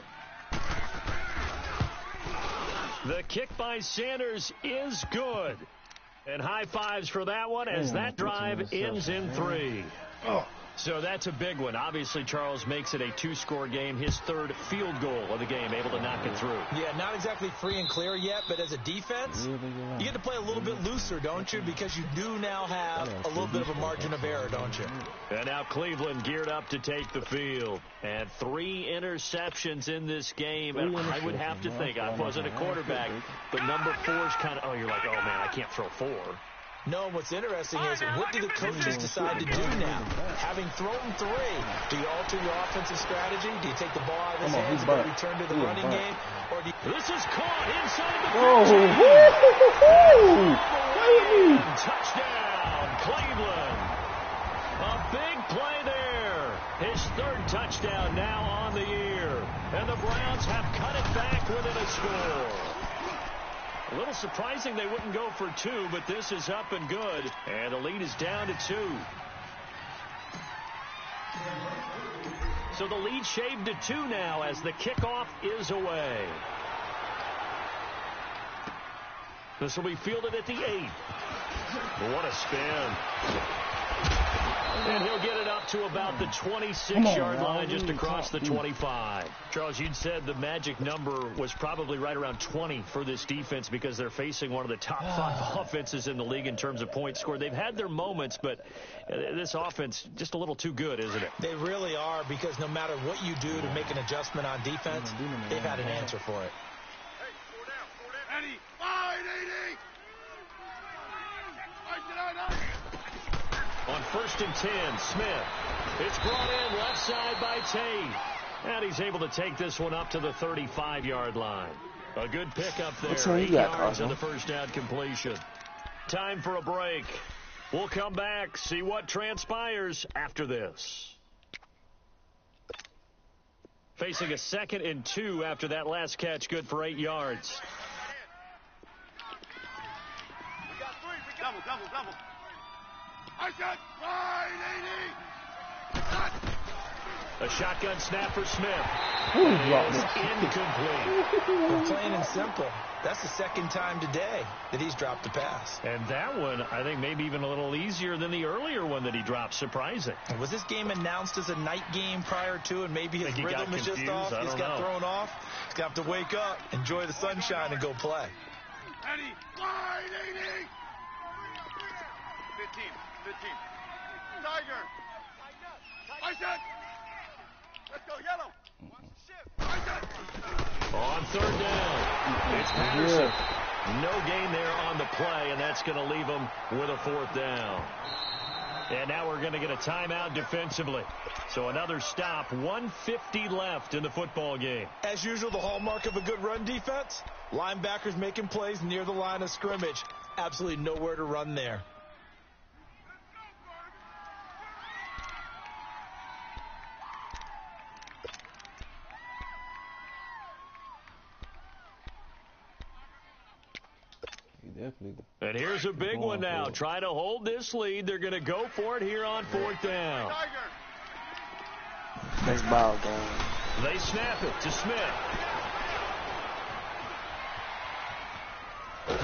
Speaker 2: The kick by Sanders is good. And high fives for that one as that drive ends in 3. So that's a big one. Obviously, Charles makes it a 2-score game. His 3rd field goal of the game, able to knock it through.
Speaker 4: Yeah, not exactly free and clear yet, but as a defense, you get to play a little bit looser, don't you? Because you do now have a little bit of a margin of error, don't you?
Speaker 2: And now Cleveland geared up to take the field. And 3 interceptions in this game. And I would have to think, I wasn't a quarterback, but number 4 is kind of, you're like, oh, man, I can't throw 4.
Speaker 4: No, what's interesting is what do the coaches decide to do now? Having thrown 3, do you alter your offensive strategy? Do you take the ball out of his hands and return to the running game? Or do you...
Speaker 2: This is caught inside the touchdown, Cleveland. A big play there. His 3rd touchdown now on the year. And the Browns have cut it back within a score. A little surprising they wouldn't go for 2, but this is up and good. And the lead is down to 2. So the lead shaved to 2 now as the kickoff is away. This will be fielded at the 8. What a spin. And he'll get it up to about the 26-yard line, just across the 25. Charles, you'd said the magic number was probably right around 20 for this defense because they're facing one of the top 5 offenses in the league in terms of points scored. They've had their moments, but this offense just a little too good, isn't it?
Speaker 4: They really are, because no matter what you do to make an adjustment on defense, they've had an answer for it.
Speaker 5: Hey, slow down, Eddie, 580.
Speaker 2: On 1st and 10, Smith. It's brought in left side by Tate. And he's able to take this one up to the 35-yard line. A good pickup there. 8 yards on the first down completion. Time for a break. We'll come back, see what transpires after this. Facing a 2nd and 2 after that last catch, good for 8 yards.
Speaker 5: We got 3. We got double. I said 580.
Speaker 2: A shotgun snap for Smith. Incomplete.
Speaker 4: Well, plain and simple. That's the 2nd time today that he's dropped a pass.
Speaker 2: And that one, I think, maybe even a little easier than the earlier one that he dropped. Surprising.
Speaker 4: Was this game announced as a night game prior to, and maybe his rhythm is just off? He's got thrown off. He's got to wake up, enjoy the sunshine, and go play.
Speaker 5: Eddie, 580. 15. Tiger. I said. Let's go, yellow. I said.
Speaker 2: On 3rd down, it's Patterson. No gain there on the play, and that's going to leave him with a 4th down. And now we're going to get a timeout defensively. So another stop, 1:50 left in the football game.
Speaker 4: As usual, the hallmark of a good run defense, linebackers making plays near the line of scrimmage. Absolutely nowhere to run there.
Speaker 2: And here's a big one now. Trying to hold this lead. They're going to go for it here on 4th down.
Speaker 1: Nice ball game.
Speaker 2: They snap it to Smith.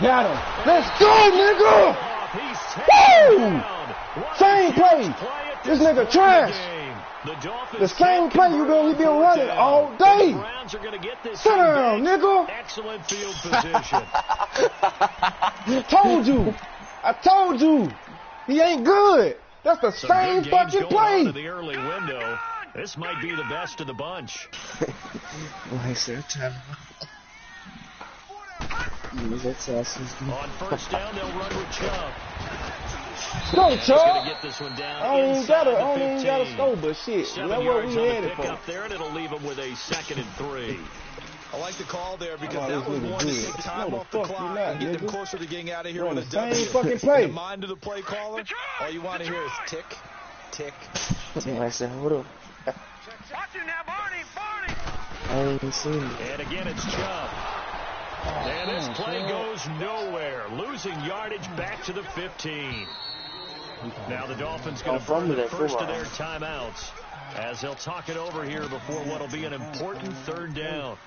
Speaker 3: Got him. Let's go, nigga. Woo! Same play. This nigga trash. The same play we been running all day. Sit down, nigga.
Speaker 2: Excellent field position.
Speaker 3: I told you. He ain't good. That's the same fucking play.
Speaker 2: The early window. This might be the best of the bunch.
Speaker 1: On 1st
Speaker 2: down, they'll run with Chubb.
Speaker 3: Go, Chubb.
Speaker 2: Get this one down.
Speaker 3: I don't even gotta score, but shit. That's what we had it for.
Speaker 2: Up there, and it'll leave him with a 2nd and 3.
Speaker 4: I like the call there because that was one to take time off the clock and get them closer to getting out of here with a W.
Speaker 3: Same fucking play.
Speaker 4: In the mind of the play caller, all you want to hear is tick, tick.
Speaker 1: I said, hold up.
Speaker 5: Watch him now, Barney.
Speaker 1: I ain't seen it.
Speaker 2: And again, it's Chubb. And this play goes nowhere. Losing yardage back to the 15. Now the Dolphins going to burn the first of their timeouts as they'll talk it over here before what will be an important third down.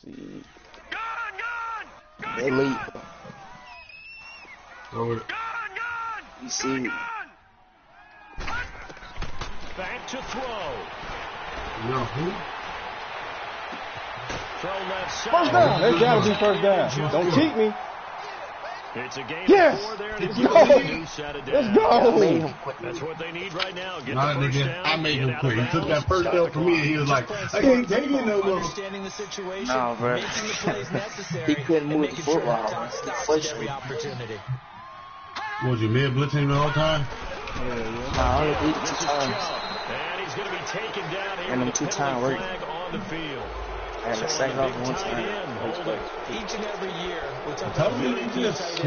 Speaker 3: See.
Speaker 5: Gun!
Speaker 1: They lead.
Speaker 5: Gun!
Speaker 1: You see.
Speaker 2: Back to throw.
Speaker 6: You know who?
Speaker 2: Throw left side.
Speaker 3: First down. That's gotta be first down. Don't cheat me.
Speaker 2: It's a game
Speaker 3: Yes.
Speaker 2: of 4 there.
Speaker 3: Let's
Speaker 2: to
Speaker 3: go.
Speaker 2: a new set of
Speaker 3: Let's
Speaker 2: downs.
Speaker 3: go.
Speaker 2: That's what they need right now. Get
Speaker 6: Nah,
Speaker 2: the first
Speaker 6: nigga,
Speaker 2: down.
Speaker 6: I made
Speaker 2: get
Speaker 6: him
Speaker 2: out
Speaker 6: quit.
Speaker 2: of
Speaker 6: He took
Speaker 2: bounds,
Speaker 6: that first
Speaker 2: stop
Speaker 6: down
Speaker 2: the
Speaker 6: from me, and he was like, I can't take it no more.
Speaker 4: Understanding the situation,
Speaker 1: No, bro.
Speaker 4: making the plays necessary,
Speaker 1: He couldn't
Speaker 4: and
Speaker 1: move
Speaker 4: making
Speaker 1: the
Speaker 4: sure
Speaker 1: football.
Speaker 4: that time stops
Speaker 1: For
Speaker 4: at
Speaker 1: sure.
Speaker 4: every opportunity.
Speaker 6: Was you mid blitzing the whole time?
Speaker 1: Nah, I only beat it 2
Speaker 2: This is
Speaker 1: times.
Speaker 2: Chubb. And he's going to be taken down here
Speaker 1: And them
Speaker 2: with a
Speaker 1: 2-time
Speaker 2: penalty
Speaker 1: work.
Speaker 2: flag on the field.
Speaker 1: And the second off one time.
Speaker 4: Each and every year, we talk
Speaker 6: I told
Speaker 4: about
Speaker 6: you, he just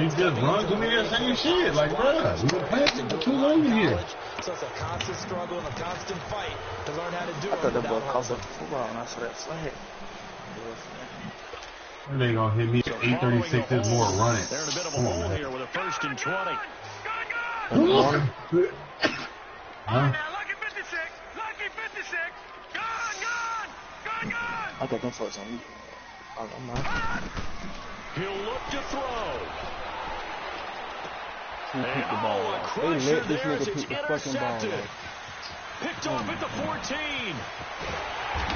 Speaker 6: runs to me that same shit. Like, bruh, we've been playing for too long in here.
Speaker 4: So it's a constant struggle and a constant fight to learn how to do
Speaker 1: I thought
Speaker 4: it.
Speaker 1: that boy
Speaker 4: without
Speaker 1: cost
Speaker 4: home.
Speaker 1: up the football and I saw that flag.
Speaker 6: They ain't gonna hit me at 8:36. There's more running.
Speaker 2: They're in a bit of a
Speaker 6: Come on,
Speaker 2: hole
Speaker 6: man.
Speaker 2: here with a 1st and 20.
Speaker 6: Huh?
Speaker 5: Lucky 56! Lucky 56! Gun!
Speaker 1: I got them folks on you. Oh, I'm not.
Speaker 2: He'll look to throw.
Speaker 3: He picked the
Speaker 2: And
Speaker 3: ball
Speaker 2: a
Speaker 3: off. They
Speaker 2: crusher
Speaker 3: let this
Speaker 2: there as
Speaker 3: nigga
Speaker 2: it's
Speaker 3: pick the fucking ball
Speaker 2: intercepted.
Speaker 3: off.
Speaker 2: Picked off at the 14.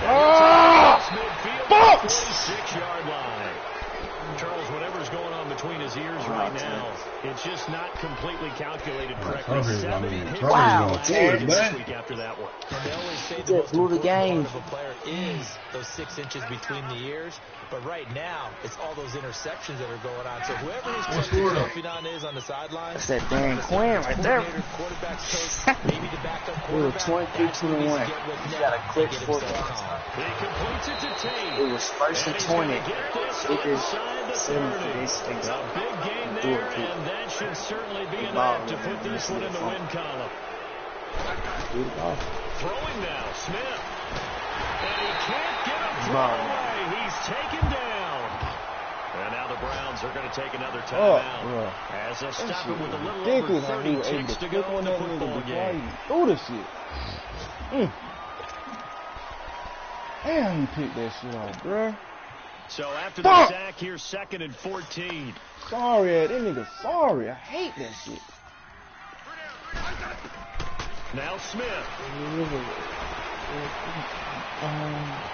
Speaker 3: Ah!
Speaker 2: Midfield,
Speaker 3: Fuck!
Speaker 2: 46-yard line. Charles, whatever's going on between his ears right now, it's just not completely calculated correctly.
Speaker 6: Wow,
Speaker 2: 7 hits
Speaker 1: Wow,
Speaker 2: last
Speaker 1: dude.
Speaker 2: week after that one.
Speaker 4: And they always say
Speaker 1: He
Speaker 4: the
Speaker 1: just
Speaker 4: most
Speaker 1: blew the
Speaker 4: important
Speaker 1: game.
Speaker 4: part of a player is those 6 inches between the ears. But right now, it's all those interceptions that are going on. So whoever his
Speaker 6: What's
Speaker 4: trusted
Speaker 6: scored up?
Speaker 4: confidant is on the sideline,
Speaker 1: That's that Dan Quinn right there.
Speaker 4: quarterback's coach, maybe the backup
Speaker 1: It was
Speaker 4: quarterback.
Speaker 1: 23-21. He got a click
Speaker 4: Get
Speaker 1: for
Speaker 4: himself
Speaker 1: it.
Speaker 4: calm.
Speaker 2: He completes it to Tate.
Speaker 1: It was 1st and 20. Figures 7 for this thing.
Speaker 2: A big game
Speaker 1: Do
Speaker 2: there,
Speaker 1: it, kid.
Speaker 2: and that should certainly be
Speaker 1: Ball,
Speaker 2: enough to put
Speaker 1: man.
Speaker 2: this one in the win column.
Speaker 1: Do the ball.
Speaker 2: Throwing now, Smith. And he can't get a throw
Speaker 1: Ball.
Speaker 2: away. He's taken down. And now the Browns are going to take another
Speaker 3: Oh,
Speaker 2: timeout.
Speaker 3: bro.
Speaker 2: As they'll
Speaker 3: That
Speaker 2: stop
Speaker 3: shit
Speaker 2: it with a little over
Speaker 3: ridiculous how he
Speaker 2: 30
Speaker 3: was able
Speaker 2: ticks
Speaker 3: to
Speaker 2: to
Speaker 3: click
Speaker 2: go
Speaker 3: on
Speaker 2: in the
Speaker 3: that nigga
Speaker 2: football
Speaker 3: before
Speaker 2: game.
Speaker 3: he threw the shit. Damn, he picked that shit off, bruh.
Speaker 2: So after the
Speaker 3: Fuck!
Speaker 2: sack, here's 2nd and 14.
Speaker 3: Sorry, that nigga sorry. I hate that shit.
Speaker 2: Now Smith.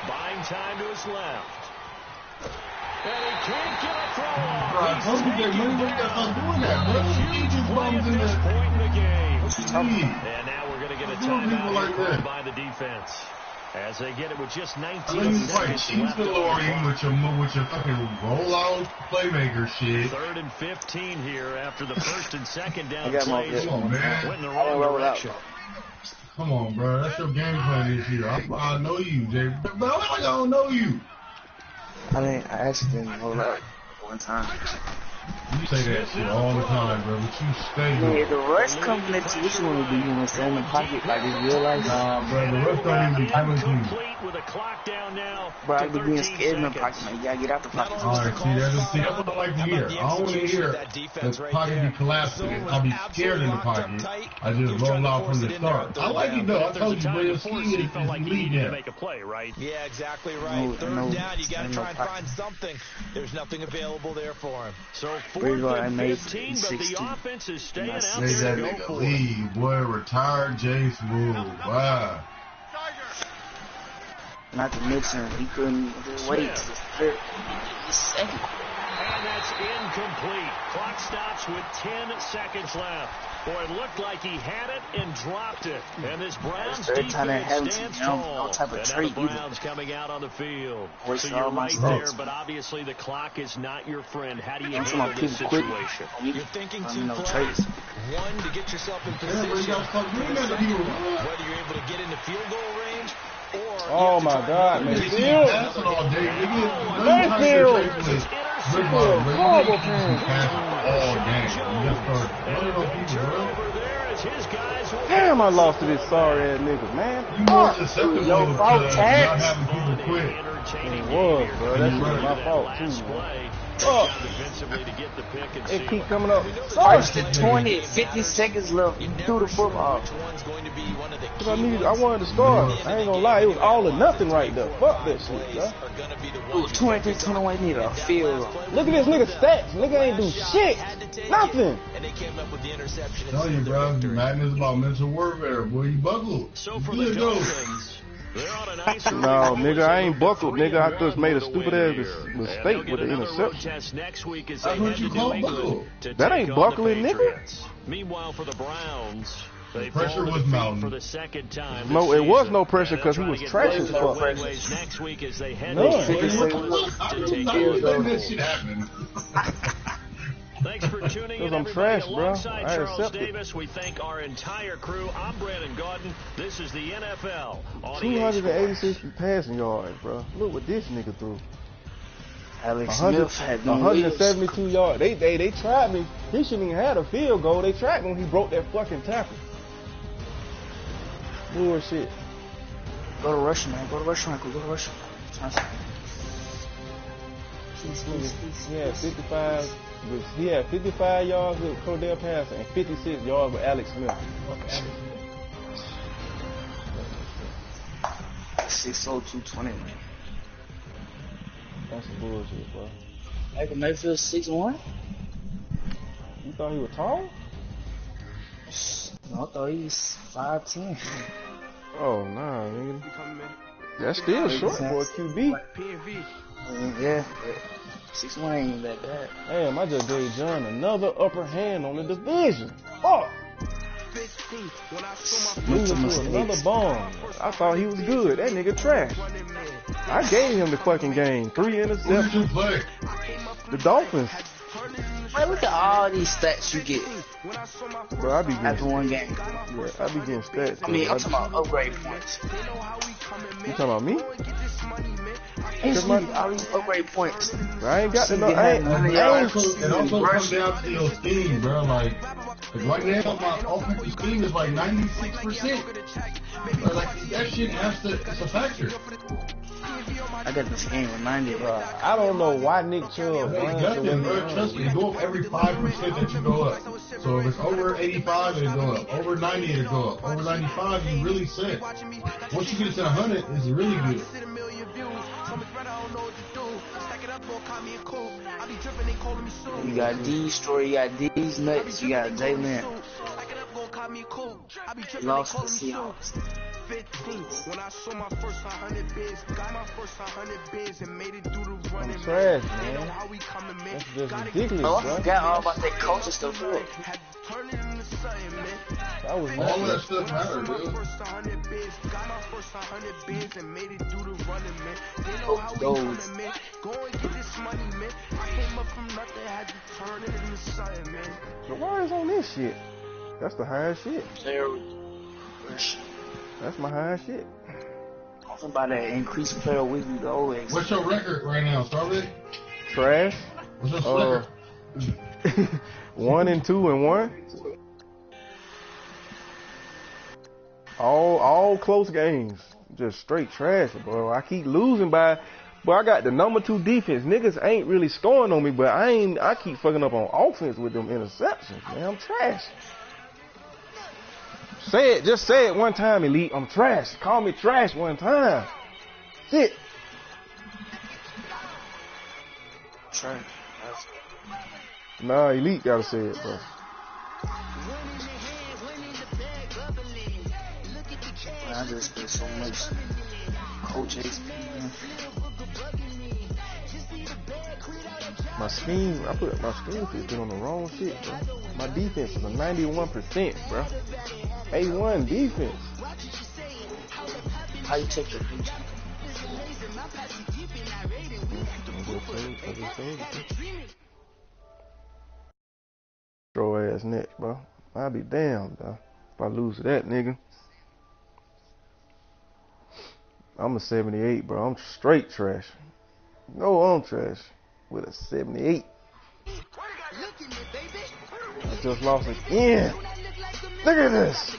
Speaker 2: Buying time to his left. And he can't get a throw off.
Speaker 6: Bro, I
Speaker 2: He's
Speaker 6: told you that
Speaker 2: taken
Speaker 6: money
Speaker 2: down.
Speaker 6: wasn't doing that, bro.
Speaker 2: A
Speaker 6: He
Speaker 2: huge
Speaker 6: just
Speaker 2: play
Speaker 6: bums
Speaker 2: at
Speaker 6: in
Speaker 2: this
Speaker 6: there.
Speaker 2: point in the game.
Speaker 6: Gee.
Speaker 2: And now we're going to get a
Speaker 6: Doing people
Speaker 2: timeout
Speaker 6: like
Speaker 2: here called
Speaker 6: that.
Speaker 2: by the defense. As they get it with just
Speaker 6: I
Speaker 2: 19
Speaker 6: know you fight
Speaker 2: seconds
Speaker 6: Chiefs
Speaker 2: left on the
Speaker 6: DeLorean
Speaker 2: clock.
Speaker 6: with your fucking roll-out playmaker shit.
Speaker 2: 3rd and 15 here after the 1st and 2nd down
Speaker 1: I got my
Speaker 2: plays.
Speaker 6: Come on, man.
Speaker 2: Went in the
Speaker 1: I didn't
Speaker 2: wrong
Speaker 1: roll it out.
Speaker 2: direction.
Speaker 6: Come on, bro. That's your game plan this year. I know you, Jay. Bro, I don't know you.
Speaker 1: I actually didn't roll out one time.
Speaker 6: You say that shit all the time, bro, but you stay
Speaker 1: Yeah,
Speaker 6: here.
Speaker 1: the rush coming into this one will be you want to stay in the pocket like in real life.
Speaker 6: Nah, bro, the rest don't even be coming to you.
Speaker 2: Complete with a clock down now.
Speaker 1: Bro, I
Speaker 2: to
Speaker 1: be being
Speaker 2: 13
Speaker 1: scared in the
Speaker 2: seconds.
Speaker 1: pocket, man. You gotta get out the pocket.
Speaker 6: All right, see, that's what I like to hear. I don't want to hear the pocket be collapsing. I'll be scared in the pocket. I just roll out from the start. I like it, though. I told you, bro, your scheme
Speaker 2: He
Speaker 6: is
Speaker 2: felt like he
Speaker 6: lead
Speaker 2: needed to
Speaker 6: there.
Speaker 2: make a play, right?
Speaker 4: Yeah, exactly right.
Speaker 1: No,
Speaker 4: Third
Speaker 1: no,
Speaker 4: down, you got to
Speaker 1: no
Speaker 4: try and
Speaker 1: pocket.
Speaker 4: find something. There's nothing available there for him.
Speaker 2: So 4th
Speaker 1: Bridgewater, I
Speaker 2: and
Speaker 1: made
Speaker 2: 15, but
Speaker 1: 60.
Speaker 2: the offense is staying out
Speaker 1: Nice.
Speaker 6: Make
Speaker 2: there
Speaker 6: that
Speaker 2: to go
Speaker 6: nigga
Speaker 2: for it.
Speaker 6: leave, boy. Retired Jace Wood. Wow.
Speaker 1: Not to mention, he couldn't wait.
Speaker 2: Smith.
Speaker 1: He's second.
Speaker 2: And that's incomplete. Clock stops with 10 seconds left. Boy, it looked like he had it and dropped it. And this Browns defense stands tall. And now the Browns coming out on the field. So you're right there, but obviously the clock is not your friend. How do you handle this situation?
Speaker 4: You're thinking two plays. One, to get yourself in position. Whether you're able to get into field goal range, or
Speaker 3: oh my God, man! Mayfield. Horrible Damn, I lost to this sorry ass nigga, man.
Speaker 6: You more susceptible to not having people quit.
Speaker 3: It was, bro. That shit was my fault too, bro. It keep coming up.
Speaker 1: First and 20, 50 seconds left through the football.
Speaker 3: I wanted to score. I ain't gonna lie, it was all or nothing right there. Fuck that shit, bro.
Speaker 1: It was 23-21, need a field.
Speaker 3: Look at this nigga stats. Nigga ain't do shit. Nothing.
Speaker 6: Tell you, bro, madness about mental warfare. Boy, you buckled.
Speaker 2: So for the Dolphins,
Speaker 3: no, nigga, I ain't buckled, nigga. I just made a stupid ass mistake with the interception.
Speaker 6: That's what you call buckle.
Speaker 3: That ain't buckling, nigga.
Speaker 2: Meanwhile, for the Browns,
Speaker 6: the pressure was mounting.
Speaker 2: For the second time.
Speaker 3: No, it was no pressure because he was trash as fuck.
Speaker 2: Next week as they head
Speaker 3: no,
Speaker 2: to take
Speaker 6: that shit happened.
Speaker 2: Thanks for tuning in,
Speaker 3: trash,
Speaker 2: alongside Charles Davis. We thank our entire crew. I'm Brandon Gaudin. This is the NFL.
Speaker 3: 286 passing yards, bro. Look what this nigga threw.
Speaker 1: Alex Smith had
Speaker 3: 172 yards. They tried me. He shouldn't even have a field goal. They tried me when he broke that fucking tackle. Bullshit.
Speaker 1: Go to Russian, man. Go to Russian, Michael. Go to Russian.
Speaker 3: Yeah, 55. He had 55 yards with Cordell Patterson and 56 yards with Alex Smith.
Speaker 1: 6'2", man.
Speaker 3: That's some bullshit, bro.
Speaker 1: Michael Mayfield 6'1"?
Speaker 3: You thought he was tall?
Speaker 1: No, I thought he was 5'10".
Speaker 3: Oh, nah, nigga. That's still short for a QB.
Speaker 1: Yeah. 6'1" ain't that bad.
Speaker 3: Damn, I just gave John another upper hand on the division. Fuck! Moving to another bomb. I thought he was good. That nigga trash. I gave him the fucking game. 3 interceptions. The Dolphins.
Speaker 1: Man, look at all these stats you get.
Speaker 3: Bro, I be getting
Speaker 1: after one game.
Speaker 3: Yeah, I be getting stats.
Speaker 1: I mean, I'm talking about upgrade points.
Speaker 3: You talking about me?
Speaker 1: All these upgrade points.
Speaker 3: I ain't got to know.
Speaker 6: It also comes down to your scheme, bro. Like right now, my offensive scheme is like 96%. Like that shit it's a factor.
Speaker 1: I got this game reminded, bro.
Speaker 3: I don't know why Nick Chubb.
Speaker 6: Trust me, go up every 5% that you go up. So if it's over 85, it'll go up. Over 90, it'll go up. Over 95, you really set. Once you get it to 100, it's really good.
Speaker 1: You got D's story, you got D's nuts, you got Jalen. Lost the Seahawks.
Speaker 3: When I saw my first 100 bids, got my first 100 bids and made it through the running. I'm trash, man. That's just ridiculous,
Speaker 1: bro. I forgot all about that culture stuff, bro.
Speaker 3: That was
Speaker 6: all that stuff mattered, dude.
Speaker 3: Got my first 100 bids and made it through the running, man. They
Speaker 1: know how we coming,
Speaker 3: man. Go and get this money, man. I came up from nothing, had to turn it into something, man. So why is on this shit? That's the highest shit. That's my highest shit.
Speaker 1: Talking about that increased player weekly goal.
Speaker 6: What's your record right now, Starlet?
Speaker 3: Trash.
Speaker 6: What's your record?
Speaker 3: 1-2-1. All close games. Just straight trash, bro. I keep losing by. But I got the number 2 defense. Niggas ain't really scoring on me, but I keep fucking up on offense with them interceptions, man. I'm trash. Just say it one time, Elite. I'm trash. Call me trash one time. Shit.
Speaker 1: Trash.
Speaker 3: Nah, Elite gotta say it, bro.
Speaker 1: I just get so much Coach XP.
Speaker 3: My scheme, I put my scheme fit on the wrong shit, bro. My defense is a 91%, bro. A1 defense.
Speaker 1: How you take it?
Speaker 3: Throw ass next, bro. I'll be damned, bro. If I lose to that nigga. I'm a 78, bro. I'm straight trash. No, I'm trash with a 78. I just lost again. Look at this.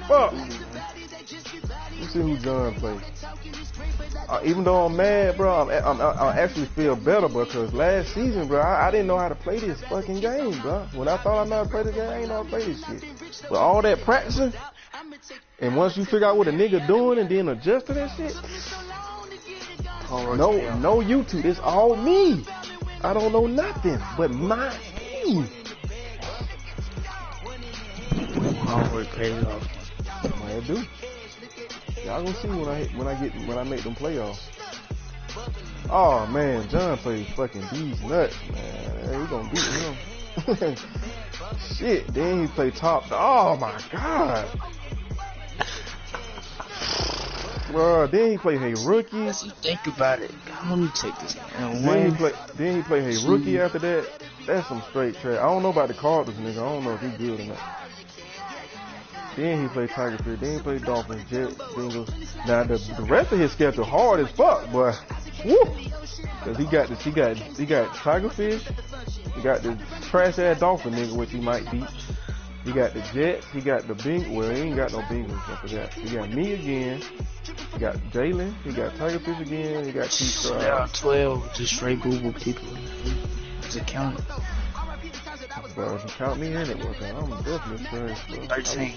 Speaker 3: Fuck. You see who John plays. Even though I'm mad, bro, I actually feel better because last season, bro, I didn't know how to play this fucking game, bro. When I thought I knew how to play this game, I ain't know how to play this shit. But all that practicing, and once you figure out what a nigga doing and then adjust to that shit, no YouTube, it's all me. I don't know nothing but my team.
Speaker 1: Hard work pays off.
Speaker 3: I do. Y'all gonna see when I make them playoffs. Oh man, John plays fucking these nuts, man. We gonna beat him. Shit, then he play top. Oh my god. Bro, then he play Hey Rookie.
Speaker 1: Think about it. Let me take this.
Speaker 3: Then he play Hey Rookie after that. That's some straight trash. I don't know about the Cardinals, nigga. I don't know if he good or not. Then he played Tiger Fish. Then he played Dolphins, Jets, Bengals. Now the rest of his schedule hard as fuck, boy. Woo! Cause he got Tiger Fish. He got the trash ass Dolphin nigga, which he might beat. He got the Jets. He got the Bengals. Well, he ain't got no Bengals. I forgot. He got me again. He got Jalen. He got Tiger Fish again. He got Keith Stroud.
Speaker 1: There are 12 just straight Google people. Does it count?
Speaker 3: Bro, if you count me in it, I'm definitely trash, bro.
Speaker 1: 13.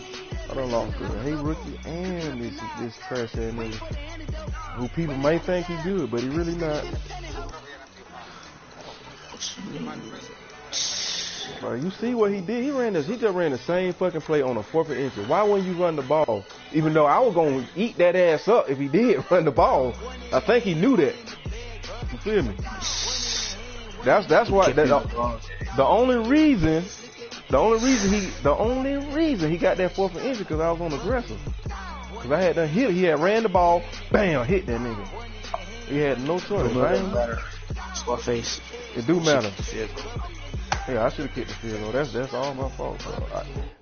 Speaker 3: I done lost to Hey Rookie and this trash ass nigga who people may think he good, but he really not. Bro, you see what he did? He just ran the same fucking play on a 4th and inches. Why wouldn't you run the ball? Even though I was gonna eat that ass up if he did run the ball. I think he knew that. You feel me? That's why the only reason he got that 4th and inches because I was on aggressive. Cause I had done hit. He had ran the ball, bam, hit that nigga. He had no choice.
Speaker 1: Scarface.
Speaker 3: It do matter. Yeah, I should have kicked the field goal. That's all my fault, bro.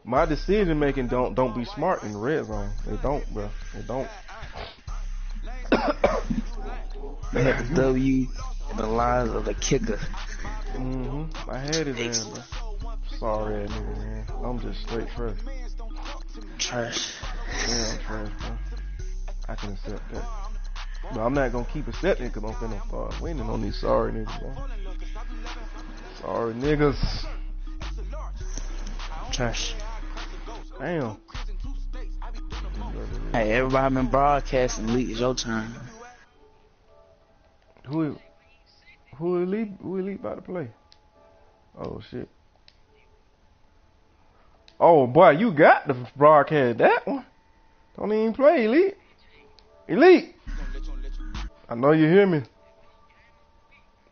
Speaker 3: My decision making don't be smart in the red zone. They don't, bro. They don't.
Speaker 1: They had the W in the lines of the kicker.
Speaker 3: I had it there, bro. Sorry, that nigga, man. I'm just straight trash.
Speaker 1: Trash.
Speaker 3: Yeah, I'm trash, bro. I can accept that. But I'm not gonna keep accepting because I'm finna start winning on these sorry niggas, bro. Sorry niggas.
Speaker 1: Trash.
Speaker 3: Damn.
Speaker 1: Hey, everybody been broadcasting. Elite, it's your turn.
Speaker 3: Who Elite about to play? Oh shit. Oh boy, you got the broadcast that one. Don't even play Elite. Elite. I know you hear me.